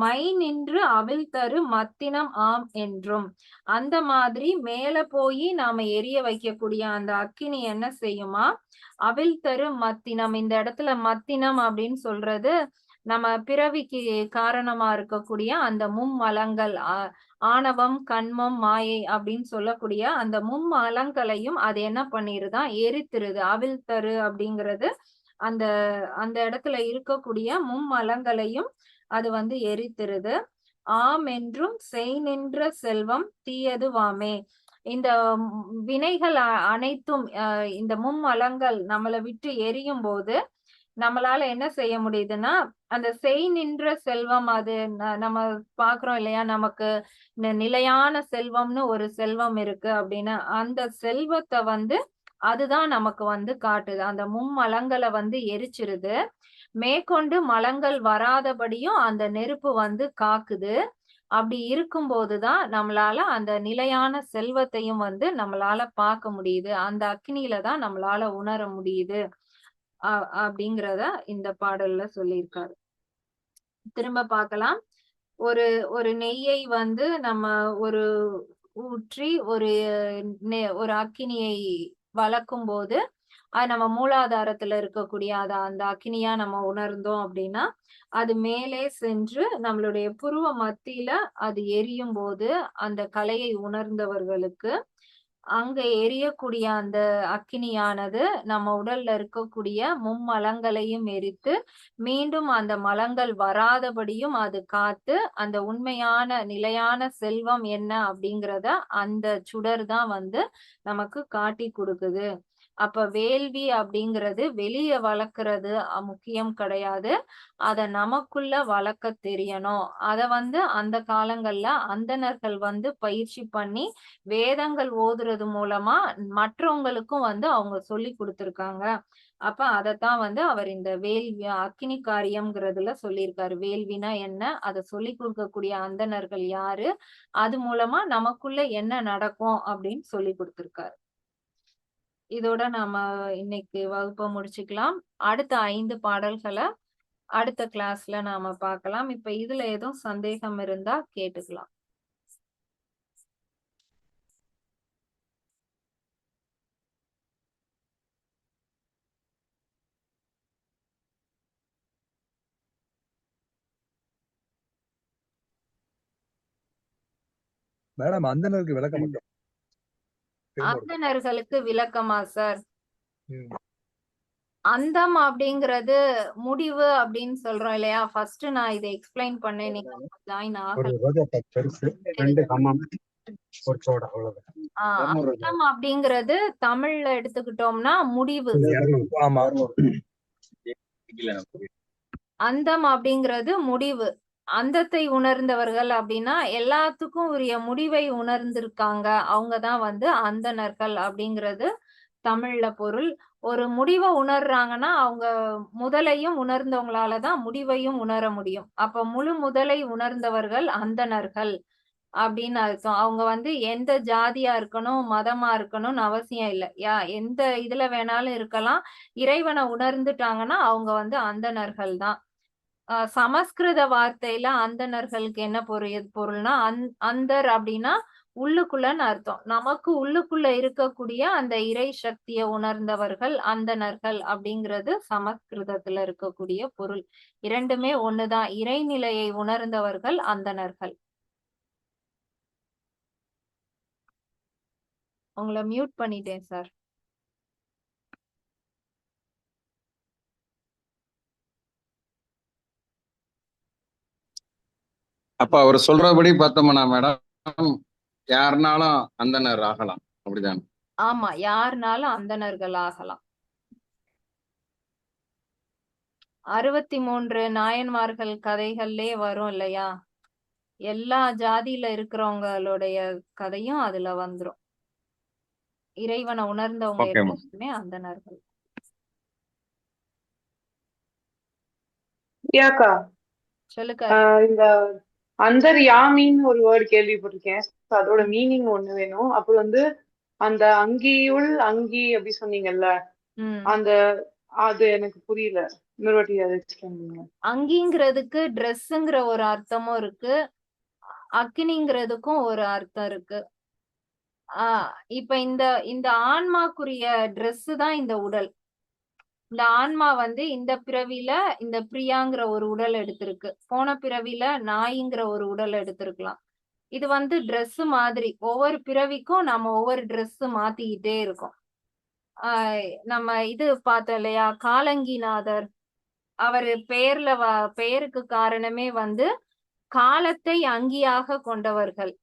மை நின்று அவிழ்தரு மத்தினம் ஆம் என்றும். அந்த மாதிரி மேல போய் நாம எரிய வைக்கக்கூடிய அந்த அக்கினி என்ன செய்யுமா? அவிழ்தரு மத்தினம். இந்த இடத்துல மத்தினம் அப்படின்னு சொல்றது நம்ம பிறவிக்கு காரணமா இருக்கக்கூடிய அந்த மும்மலங்கள் ஆணவம், கண்மம், மாயை அப்படின்னு சொல்லக்கூடிய அந்த மும்மலங்களையும் அது என்ன பண்ணிருதான் எரித்திருது. அவிழ்தரு அப்படிங்கிறது அந்த அந்த இடத்துல இருக்கக்கூடிய மும்மலங்களையும் அது வந்து எரித்திருது. ஆம் என்றும் செய் நின்ற செல்வம் தீயதுவாமே. இந்த வினைகள் அனைத்தும் இந்த மும்மலங்கள் நம்மளை விட்டு எரியும் போது நம்மளால என்ன செய்ய முடியுதுன்னா அந்த செய் நின்ற செல்வம் அது நம்ம பாக்குறோம் இல்லையா? நமக்கு நிலையான செல்வம்னு ஒரு செல்வம் இருக்கு அப்படின்னு அந்த செல்வத்தை வந்து அதுதான் நமக்கு வந்து காட்டுது. அந்த மும்மலங்களை வந்து எரிச்சிருது. மேற்கொண்டு மலங்கள் வராதபடியும் அந்த நெருப்பு வந்து காக்குது. அப்படி இருக்கும்போதுதான் நம்மளால அந்த நிலையான செல்வத்தையும் வந்து நம்மளால பார்க்க முடியுது. அந்த அக்னியில தான் நம்மளால உணர முடியுது அப்படிங்கிறத இந்த பாடல்ல சொல்லியிருக்காரு. திரும்ப பார்க்கலாம். ஒரு ஒரு நெய்யை வந்து நம்ம ஒரு ஊற்றி ஒரு அக்கினியை வளர்க்கும் போது அது நம்ம மூலாதாரத்துல இருக்கக்கூடிய அந்த அக்கினியா நம்ம உணர்ந்தோம் அப்படின்னா அது மேலே சென்று நம்மளுடைய புருவ மத்தியில அது எரியும் போது அந்த கலையை உணர்ந்தவர்களுக்கு அங்க எரியக்கூடிய அந்த அக்கினியானது நம்ம உடல்ல இருக்கக்கூடிய மும்மலங்களையும் எரித்து மீண்டும் அந்த மலங்கள் வராதபடியும் அது காத்து அந்த உண்மையான நிலையான செல்வம் என்ன அப்படிங்கிறத அந்த சுடர் தான் வந்து நமக்கு காட்டி கொடுக்குது. அப்ப வேள்வி அப்படிங்கிறது வெளிய வளர்க்கறது முக்கியம் கிடையாது. அத நமக்குள்ள வளர்க்க தெரியணும். அத வந்து அந்த காலங்கள்ல அந்தணர்கள் வந்து பயிற்சி பண்ணி வேதங்கள் ஓதுறது மூலமா மற்றவங்களுக்கும் வந்து அவங்க சொல்லி கொடுத்திருக்காங்க. அப்ப அதத்தான் வந்து அவர் இந்த வேள்வி அக்கினி காரியம்ங்கிறதுல சொல்லியிருக்காரு. வேள்வினா என்ன? அதை சொல்லி கொடுக்கக்கூடிய அந்தணர்கள் யாரு? அது மூலமா நமக்குள்ள என்ன நடக்கும் அப்படின்னு சொல்லி கொடுத்திருக்காரு. இதோட நாம இன்னைக்கு வகுப்பை முடிச்சுக்கலாம். அடுத்த 5 பாடல்களை அடுத்த கிளாஸ்ல நாம பார்க்கலாம். இப்ப இதுல எதுவும் சந்தேகம் இருந்தா கேட்டுக்கலாம். மேடம் அந்தனருக்கு விளக்கம் மட்டும். அந்தணர்களுக்கு விளக்கமா சார்? ம். அந்தம் அப்படிங்கிறது முடிவு அப்படின்னு சொல்றோம் இல்லையா? ஃபர்ஸ்ட் நான் இதை எக்ஸ்பிளைன் பண்ணேன், நீங்க ஜாயின் ஒரு ஆகல. ரோஜா பெருசு 2 கம்மம் ஒரு சோடா அவ்வளவுதான். அந்தம் அப்படிங்கிறது தமிழ்ல எடுத்துக்கிட்டோம்னா முடிவு. ஆமா. அந்தம் அப்படிங்கிறது முடிவு. அந்தத்தை உணர்ந்தவர்கள் அப்படின்னா எல்லாத்துக்கும் உரிய முடிவை உணர்ந்திருக்காங்க, அவங்கதான் வந்து அந்தணர்கள் அப்படிங்கிறது தமிழ்ல பொருள். ஒரு முடிவை உணர்றாங்கன்னா அவங்க முதலையும் உணர்ந்தவங்களாலதான் முடிவையும் உணர முடியும். அப்ப முழு முதலை உணர்ந்தவர்கள் அந்தணர்கள் அப்படின்னு அர்த்தம். அவங்க வந்து எந்த ஜாதியா இருக்கணும், மதமா இருக்கணும்னு அவசியம் இல்லை. எந்த இதுல வேணாலும் இருக்கலாம். இறைவனை உணர்ந்துட்டாங்கன்னா அவங்க வந்து அந்தணர்கள் தான். சமஸ்கிருத வார்த்தையில அந்தணர்களுக்கு என்ன பொருள்னா அந்தர் அப்படின்னா உள்ளுக்குள்ளன்னு அர்த்தம். நமக்கு உள்ளுக்குள்ள இருக்கக்கூடிய அந்த இறை சக்தியை உணர்ந்தவர்கள் அந்தணர்கள் அப்படிங்கிறது சமஸ்கிருதத்துல இருக்கக்கூடிய பொருள். இரண்டுமே ஒண்ணுதான். இறைநிலையை உணர்ந்தவர்கள் அந்தணர்கள். உங்களை மியூட் பண்ணிட்டேன் சார். அப்ப அவர் சொல்றபடி பார்த்தோம்னா மேடம், யாருனாலும் அந்தனர் ஆகலாம், அப்படிதான்? ஆமா, யாருனாலும் அந்தணர்கள் ஆகலாம். 63 நாயன்மார்கள் கதைகள்லே வரும் இல்லையா? எல்லா ஜாதியில இருக்கிறவங்களுடைய கதையும் அதுல வந்துரும். இறைவனை உணர்ந்தவங்க ஓகே மேம். எல்லாருமே அந்தணர்கள். யாக்கா சொல்லுக்கா. இந்த அந்தர்யாமின்னு ஒரு வேர்டு கேள்விப்பட்டிருக்கேன். அதோட மீனிங் ஒண்ணு வேணும். அப்புறம் வந்து அந்த அங்கியுள் அங்கி அப்படி சொன்னீங்கல்ல, அந்த அது எனக்கு புரியல. இன்னொரு வாட்டி அதை எக்ஸ்பிளைன் பண்ணுங்க. அங்கிங்கிறதுக்கு ட்ரெஸ்ஸுங்கிற ஒரு அர்த்தமும் இருக்கு, அக்னிங்கிறதுக்கும் ஒரு அர்த்தம் இருக்கு. இப்ப இந்த ஆன்மாக்குரிய ட்ரெஸ் தான் இந்த உடல். இந்த ஆன்மா வந்து இந்த பிறவில இந்த பிரியாங்கிற ஒரு உடல் எடுத்திருக்கு, போன பிறவில நாய்ங்கிற ஒரு உடல் எடுத்திருக்கலாம். இது வந்து ட்ரெஸ் மாதிரி ஒவ்வொரு பிறவிக்கும் நம்ம ஒவ்வொரு ட்ரெஸ் மாத்திக்கிட்டே இருக்கோம். நம்ம இது பார்த்தோம் இல்லையா, காலங்கிநாதர். அவரு பெயருக்கு காரணமே வந்து காலத்தை அங்கியாக கொண்டவர்கள்.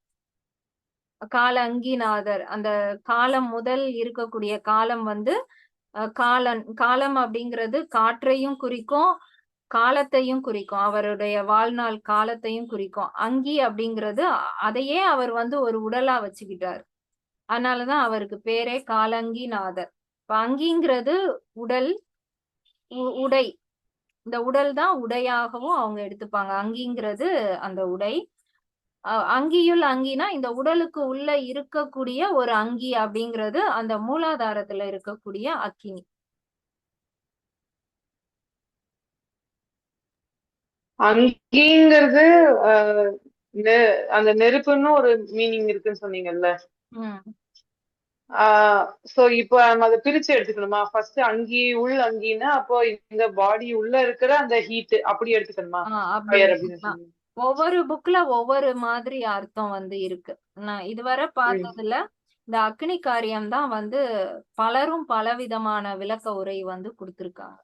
காலங்கிநாதர். அந்த காலம் முதல் இருக்கக்கூடிய காலம் வந்து காலம் அப்படிங்கிறது காற்றையும் குறிக்கும், காலத்தையும் குறிக்கும், அவருடைய வாழ்நாள் காலத்தையும் குறிக்கும். அங்கி அப்படிங்கிறது அதையே அவர் வந்து ஒரு உடலா வச்சுக்கிட்டார். அதனாலதான் அவருக்கு பேரே காலங்கிநாதர். இப்ப அங்கிங்கிறது உடல், உடை. இந்த உடல் தான் உடையாகவும் அவங்க எடுத்துப்பாங்க. அங்கிங்கிறது அந்த உடை. அங்கியுள் அங்கினா இந்த உடலுக்கு உள்ள இருக்கக்கூடிய ஒரு அங்கி அப்படிங்கிறது அந்த மூலாதாரத்துல இருக்கக்கூடிய அக்கினி. அங்கிங்கிறது அந்த நெருப்புன்னு ஒரு மீனிங் இருக்குன்னு சொன்னீங்கல்ல. சோ இப்போ நம்ம அதை பிரிச்சு எடுத்துக்கணுமா? ஃபர்ஸ்ட் அங்கி உள் அங்கின்னா அப்போ இந்த பாடி உள்ள இருக்கிற அந்த ஹீட் அப்படி எடுத்துக்கணுமா? ஒவ்வொரு புக்ல ஒவ்வொரு மாதிரி அர்த்தம் வந்து இருக்கு. நான் இதுவரை பார்த்ததுல இந்த அக்னி காரியம் தான் வந்து பலரும் பலவிதமான விளக்க உரை வந்து கொடுத்திருக்காங்க.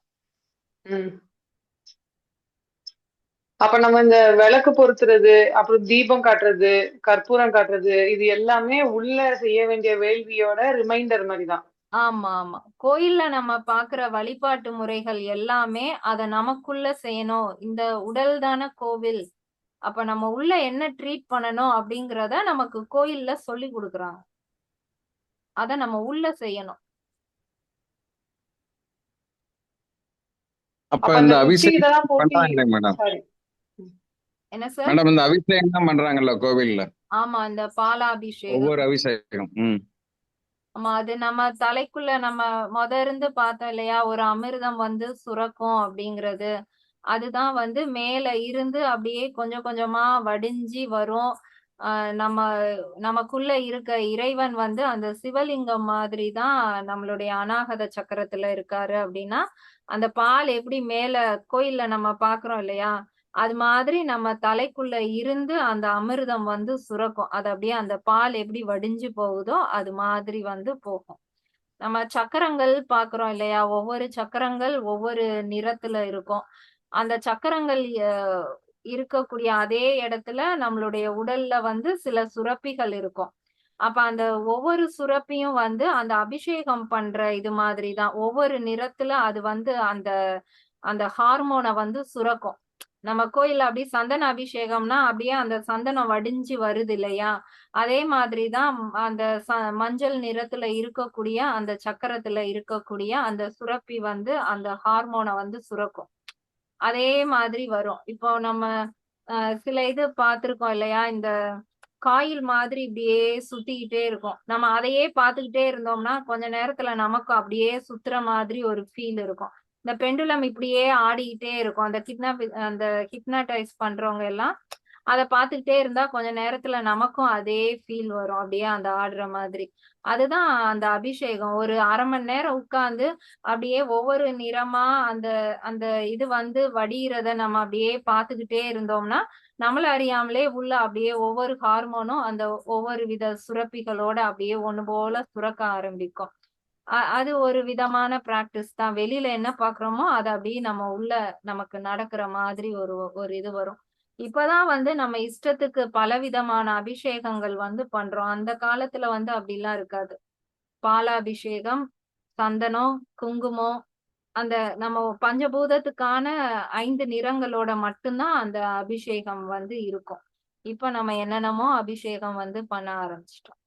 அப்ப நம்ம இந்த விளக்கு பொருத்துறது, அப்புறம் தீபம் காட்டுறது, கற்பூரம் காட்டுறது, இது எல்லாமே உள்ள செய்ய வேண்டிய வேள்வியோட ரிமைண்டர் மாதிரிதான். ஆமா ஆமா, கோயில்ல நம்ம பாக்குற வழிபாட்டு முறைகள் எல்லாமே அத நமக்குள்ள செய்யணும். இந்த உடல் தானே கோவில், அப்ப நம்ம உள்ள என்ன ட்ரீட் பண்ணணும் அப்படிங்கறத நமக்கு கோயில்ல சொல்லி கொடுக்குறாங்க. அத நம்ம உள்ள செய்யணும். அப்ப இந்த அபிஷேகம் பண்றாங்க மேடம். என்ன சார்? மேடம் இந்த அபிஷேகம் தான் பண்றாங்கல்ல கோவில்ல. ஆமா, இந்த பாலாபிஷேகம், ஒவ்வொரு அபிஷேகம். ஆமா, அது நம்ம தலைக்குள்ள நம்ம இருந்து பார்த்தோம் இல்லையா, ஒரு அமிர்தம் வந்து சுரக்கும் அப்படிங்கிறது. அதுதான் வந்து மேல இருந்து அப்படியே கொஞ்சம் கொஞ்சமா வடிஞ்சி வரும். நமக்குள்ள இருக்க இறைவன் வந்து அந்த சிவலிங்கம் மாதிரி தான் நம்மளுடைய அநாகத சக்கரத்துல இருக்காரு. அப்படின்னா அந்த பால் எப்படி மேல கோயில்ல நம்ம பாக்குறோம் இல்லையா, அது மாதிரி நம்ம தலைக்குள்ள இருந்து அந்த அமிர்தம் வந்து சுரக்கும். அது அப்படியே அந்த பால் எப்படி வடிஞ்சு போகுதோ அது மாதிரி வந்து போகும். நம்ம சக்கரங்கள் பாக்குறோம் இல்லையா? ஒவ்வொரு சக்கரங்கள் ஒவ்வொரு நிறத்துல இருக்கும். அந்த சக்கரங்கள் இருக்கக்கூடிய அதே இடத்துல நம்மளுடைய உடல்ல வந்து சில சுரப்பிகள் இருக்கும். அப்ப அந்த ஒவ்வொரு சுரப்பியும் வந்து அந்த அபிஷேகம் பண்ற இது மாதிரி தான். ஒவ்வொரு நிறத்துல அது வந்து அந்த அந்த ஹார்மோன வந்து சுரக்கும். நம்ம கோயில்ல அப்படியே சந்தன அபிஷேகம்னா அப்படியே அந்த சந்தனம் வடிஞ்சு வருது இல்லையா? அதே மாதிரி தான் அந்த மஞ்சள் நிறத்துல இருக்கக்கூடிய அந்த சக்கரத்துல இருக்கக்கூடிய அந்த சுரப்பி வந்து அந்த ஹார்மோன வந்து சுரக்கும். அதே மாதிரி வரும். இப்போ நம்ம சில இது பார்த்திருக்கோம் இல்லையா? இந்த காயில் மாதிரி இப்படியே சுத்திக்கிட்டே இருக்கும். நம்ம அதையே பார்த்துக்கிட்டே இருந்தோம்னா, கொஞ்ச நேரத்துல நமக்கு அப்படியே சுத்துற மாதிரி ஒரு ஃபீல் இருக்கும். இந்த பெண்டுலம் இப்படியே ஆடிக்கிட்டே இருக்கும். அந்த ஹிப்னடைஸ் பண்றவங்க எல்லாம் அத பார்த்துக்கிட்டே இருந்தா கொஞ்ச நேரத்துல நமக்கும் அதே ஃபீல் வரும். அப்படியே அந்த ஆடுற மாதிரி. அதுதான் அந்த அபிஷேகம். ஒரு 1/2 மணி நேரம் உட்கார்ந்து அப்படியே ஒவ்வொரு நிறமா அந்த அந்த இது வந்து வடியிறத நம்ம அப்படியே பார்த்துக்கிட்டே இருந்தோம்னா, நம்மள அறியாமலே உள்ள அப்படியே ஒவ்வொரு ஹார்மோனும் அந்த ஒவ்வொரு வித சுரப்பிகளோட அப்படியே ஒண்ணு போல சுரக்க ஆரம்பிக்கும். அது ஒரு விதமான பிராக்டிஸ் தான். வெளியில என்ன பார்க்குறோமோ, அத அப்படியே நம்ம உள்ள நமக்கு நடக்கிற மாதிரி ஒரு ஒரு இது வரும். இப்பதான் வந்து நம்ம இஷ்டத்துக்கு பலவிதமான அபிஷேகங்கள் வந்து பண்றோம். அந்த காலத்துல வந்து அப்படிலாம் இருக்காது. பாலாபிஷேகம், சந்தனம், குங்குமம், அந்த நம்ம பஞ்சபூதத்துக்கான 5 நிறங்களோட மட்டும்தான் அந்த அபிஷேகம் வந்து இருக்கும். இப்ப நம்ம என்னென்னமோ அபிஷேகம் வந்து பண்ண ஆரம்பிச்சிட்டோம்.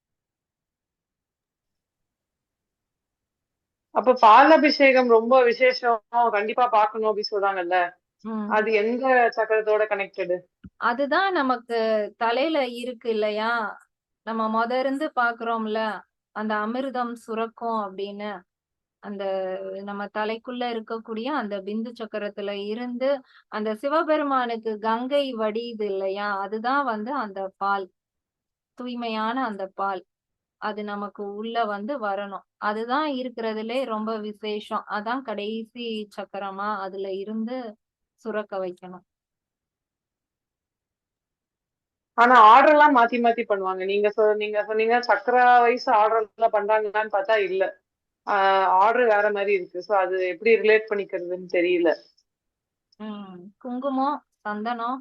அப்ப பால் அபிஷேகம் ரொம்ப விசேஷம், கண்டிப்பா பார்க்கணும் அப்படின்னு சொல்றாங்கல்ல, அது எந்த சக்கரத்தோட கனெக்டடு? அதுதான் நமக்கு தலையில இருக்கு இல்லையா? நம்ம இருந்து பாக்குறோம்ல, அந்த அமிர்தம் சுரக்கும் அப்படின்னு. அந்த நம்ம தலைக்குள்ள இருக்கக்கூடிய அந்த பிந்து சக்கரத்துல இருந்து அந்த சிவபெருமானுக்கு கங்கை வடியுது இல்லையா? அதுதான் வந்து அந்த பால். தூய்மையான அந்த பால். அது நமக்கு உள்ள வந்து வரணும். அதுதான் இருக்கிறதுலே ரொம்ப விசேஷம். அதான் கடைசி சக்கரமா அதுல இருந்து சுரக்க வைக்கணும். ஆனா ஆர்டர் எல்லாம் மாத்தி மாத்தி பண்ணுவாங்க. நீங்க சொன்னீங்க சக்கரா வயசு ஆர்டர் எல்லாம் பண்றாங்களான்னு பார்த்தா இல்ல. ஆர்டர் வேற மாதிரி இருக்கு. சோ அது எப்படி ரிலேட் பண்ணிக்கிறதுன்னு தெரியல. குங்குமம், சந்தனம்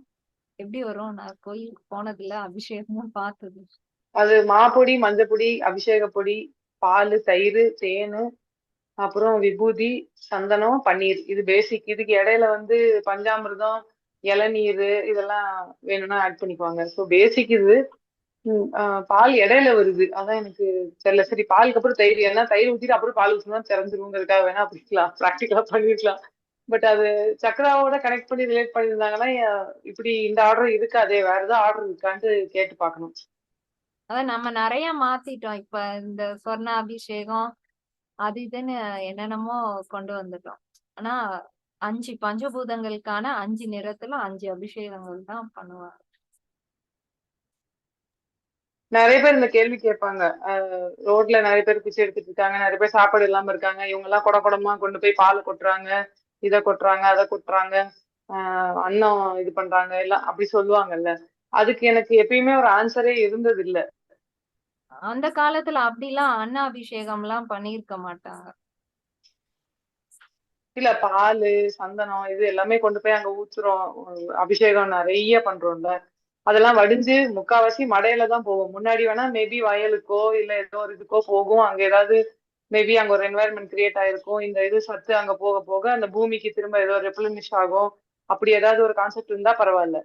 எப்படி வரும்? நான் கோயிலுக்கு போனதில்ல, அபிஷேகமும் பார்த்தது. அது மாப்பொடி, மஞ்சப்பொடி, அபிஷேக பொடி, பால், தயிர், தேனு, அப்புறம் விபூதி, சந்தனம், பன்னீர். இது பேசிக். இதுக்கு இடையில வந்து பஞ்சாமிர்தம், இளநீர் இதெல்லாம் வேணும்னா ஆட் பண்ணிக்குவாங்க. ஸோ பேசிக் இது. பால் இடையில வருது, அதான் எனக்கு தெரியல. சரி, பாலுக்கு அப்புறம் தயிர், ஏன்னா தயிர் ஊத்திட்டு அப்புறம் பால் ஊற்றினா திறந்துருங்கிறதுக்காக வேணா அப்படிக்கலாம், ப்ராக்டிக்கலா பண்ணிருக்கலாம். பட் அது சக்கராவோட கனெக்ட் பண்ணி ரிலேட் பண்ணியிருந்தாங்கன்னா இப்படி இந்த ஆர்டர் இருக்காதே, வேற ஏதாவது ஆர்டர் இருக்கான்ட்டு கேட்டு பார்க்கணும். அதான் நம்ம நிறைய மாத்திட்டோம். இப்ப இந்த சொர்ண அபிஷேகம் அது இதுன்னு என்னென்னமோ கொண்டு வந்துட்டோம். ஆனா 5 பஞ்சபூதங்களுக்கான 5 நிறத்துல 5 அபிஷேகங்கள் தான் பண்ணுவாங்க. நிறைய பேர் இந்த கேள்வி கேட்பாங்க. ரோட்ல நிறைய பேர் பிச்சை எடுத்துட்டு இருக்காங்க, நிறைய பேர் சாப்பாடு இல்லாம இருக்காங்க, இவங்க எல்லாம் குடமா கொண்டு போய் பால் கொட்டுறாங்க, இதை கொட்டுறாங்க, அதை கொட்டுறாங்க, அன்னம் இது பண்றாங்க எல்லாம் அப்படி சொல்லுவாங்கல்ல. அதுக்கு எனக்கு எப்பயுமே ஒரு ஆன்சரே இருந்தது இல்ல. அந்த காலத்துல அப்படிலாம் அன்ன அபிஷேகம் எல்லாம் பண்ணிருக்க மாட்டாங்க. இல்ல, பால், சந்தனம் இது எல்லாமே கொண்டு போய் அங்க ஊத்துறோம், அபிஷேகம் நிறைய பண்றோம்ல. அதெல்லாம் வடிஞ்சு முக்காவாசி மடையில தான் போகும். முன்னாடி வேணா மேபி வயலுக்கோ இல்ல ஏதோ ஒரு இதுக்கோ போகும். அங்க ஏதாவது மேபி அங்க ஒரு என்வாயர்மெண்ட் கிரியேட் ஆயிருக்கும். இந்த இது சத்து அங்க போக போக அந்த பூமிக்கு திரும்ப ஏதோ ரெப்ளனிஷ் ஆகும். அப்படி ஏதாவது ஒரு கான்செப்ட் இருந்தா பரவாயில்ல.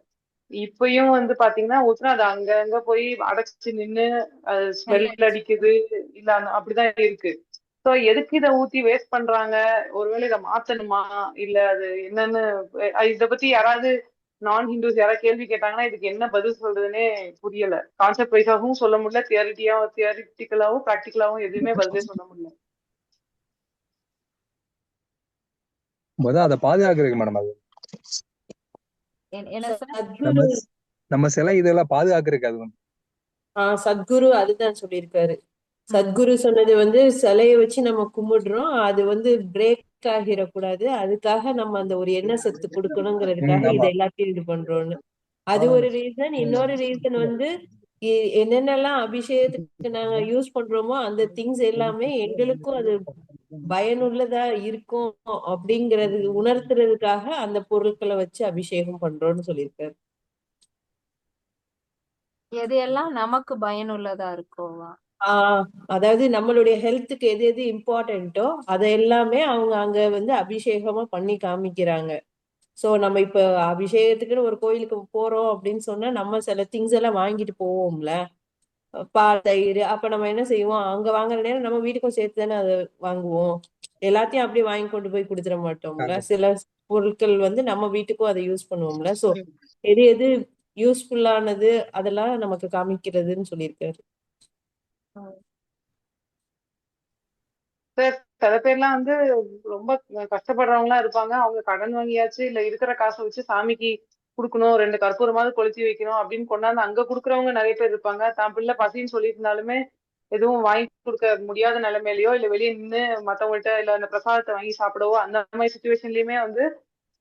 இப்பயும் வந்து பாத்தீங்கன்னா ஊத்துனா அது அங்க போய் அடைச்சு நின்னு அது ஸ்மெல் அடிக்குது, இல்ல அப்படிதான் இருக்கு. சோ எதுக்கு இதை ஊத்தி வேஸ்ட் பண்றாங்க? ஒருவேளை இதை மாத்தணுமா, இல்ல அது என்னன்னு இதை பத்தி யாராவது நான் ஹிந்துஸ் யாராவது கேள்வி கேட்டாங்கன்னா இதுக்கு என்ன பதில் சொல்றதுன்னே புரியல. கான்செப்ட் வைஸாகவும் சொல்ல முடியல, தியரிட்டிக்கலாவும் பிராக்டிக்கலாவும் எதுவுமே பதிலே சொல்ல முடியல. அதை பாதுகாக்கிறதுக்கு மேடம், அது நம்ம சிலை இதெல்லாம் பாதுகாக்கிறதுக்கு அது சத்குரு அதுதான் சொல்லியிருக்காரு. சத்குரு சொன்னது வந்து சிலைய வச்சு நம்ம கும்பிடுறோம், அது வந்து பிரேக் வீக் ஆகிடக்கூடாது, அதுக்காக நம்ம அந்த ஒரு எண்ணெய் சத்து கொடுக்கணுங்கிறதுக்காக ஆமா. இதை எல்லாத்தையும் இது பண்றோம்னு. அது ஒரு ரீசன். இன்னொரு ரீசன் வந்து என்னென்னலாம் அபிஷேகத்துக்கு நாங்க யூஸ் பண்றோமோ அந்த திங்ஸ் எல்லாமே எங்களுக்கும் அது பயனுள்ளதா இருக்கும் அப்படிங்கறது உணர்த்துறதுக்காக அந்த பொருட்களை வச்சு அபிஷேகம் பண்றோம்னு சொல்லியிருக்காரு. எது எல்லாம் நமக்கு பயனுள்ளதா இருக்கோவா? அதாவது நம்மளுடைய ஹெல்த்துக்கு எது எது இம்பார்ட்டன்ட்டோ அதை எல்லாமே அவங்க அங்க வந்து அபிஷேகமா பண்ணி காமிக்கிறாங்க. சோ நம்ம இப்ப அபிஷேகத்துக்குன்னு ஒரு கோயிலுக்கு போறோம் அப்படின்னு சொன்னா நம்ம சில திங்ஸ் எல்லாம் வாங்கிட்டு போவோம்ல, பால் தயிர். அப்ப நம்ம என்ன செய்வோம், அங்க வாங்குற நேரம் நம்ம வீட்டுக்கும் சேர்த்து தானே அதை வாங்குவோம். எல்லாத்தையும் அப்படியே வாங்கி கொண்டு போய் கொடுத்துட மாட்டோம்ல. சில பொருட்கள் வந்து நம்ம வீட்டுக்கும் அதை யூஸ் பண்ணுவோம்ல. சோ எது எது யூஸ்ஃபுல்லானது அதெல்லாம் நமக்கு காமிக்கிறதுன்னு சொல்லியிருக்காரு. சார் சில பேர்லாம் வந்து ரொம்ப கஷ்டப்படுறவங்க எல்லாம் இருப்பாங்க. அவங்க கடன் வாங்கியாச்சு இல்ல இருக்கிற காசை வச்சு சாமிக்கு கொடுக்கணும், 2 கற்பூரமாவது கொளுத்தி வைக்கணும் அப்படின்னு கொண்டாந்து அங்க குடுக்கறவங்க நிறைய பேர் இருப்பாங்க. தான் பிள்ளை பசின்னு சொல்லிட்டு இருந்தாலுமே எதுவும் வாங்கி கொடுக்க முடியாத நிலைமையிலயோ இல்ல வெளியே நின்று மத்தவங்கள்ட்ட இல்ல அந்த பிரசாதத்தை வாங்கி சாப்பிடவோ அந்த மாதிரி சுச்சுவேஷன்லயுமே வந்து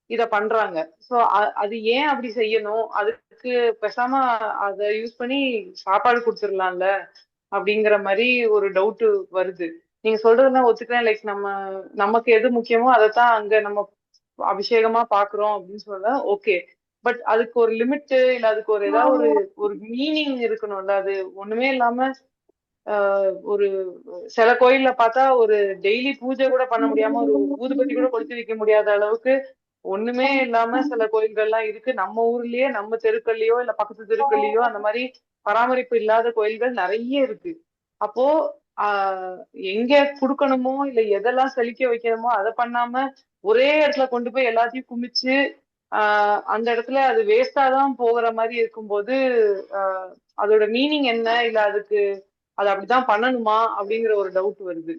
இத பண்றாங்க. சோ அது ஏன் அப்படி செய்யணும்? அதுக்கு பேசாம அதை யூஸ் பண்ணி சாப்பாடு கொடுத்துடலாம்ல அப்படிங்கிற மாதிரி ஒரு டவுட் வருது. நீங்க சொல்றதுதான் ஒத்துக்கிறேன். லைக் நமக்கு எது முக்கியமோ அதைத்தான் அங்க நம்ம அபிஷேகமா பாக்குறோம் அப்படின்னு சொல்ல ஓகே. பட் அதுக்கு ஒரு லிமிட் இல்ல அதுக்கு ஒரு ஏதாவது ஒரு மீனிங் இருக்கணும்ல. அது ஒண்ணுமே இல்லாம ஒரு சில கோயில்ல பார்த்தா ஒரு டெய்லி பூஜை கூட பண்ண முடியாம ஒரு ஊதுபத்தி கூட கொளுத்தி வைக்க முடியாத அளவுக்கு ஒண்ணுமே இல்லாம சில கோயில்கள்லாம் இருக்கு. நம்ம ஊர்லயே நம்ம தெருக்கள்லயோ இல்ல பக்கத்து தெருக்கள்லயோ அந்த மாதிரி பராமரிப்பு இல்லாத கோயில்கள் நிறைய இருக்கு. அப்போ எங்க குடுக்கணுமோ இல்ல எதெல்லாம் செழிக்க வைக்கணுமோ அதை பண்ணாம ஒரே இடத்துல கொண்டு போய் எல்லாத்தையும் குமிச்சு அந்த இடத்துல அது வேஸ்டா தான் போகிற மாதிரி இருக்கும்போது அதோட மீனிங் என்ன, இல்ல அதுக்கு அது அப்படிதான் பண்ணணுமா அப்படிங்கிற ஒரு டவுட் வருது.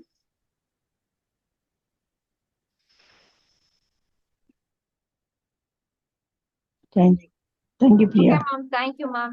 Thank you, Priya. Okay, ma'am. Thank you, ma'am.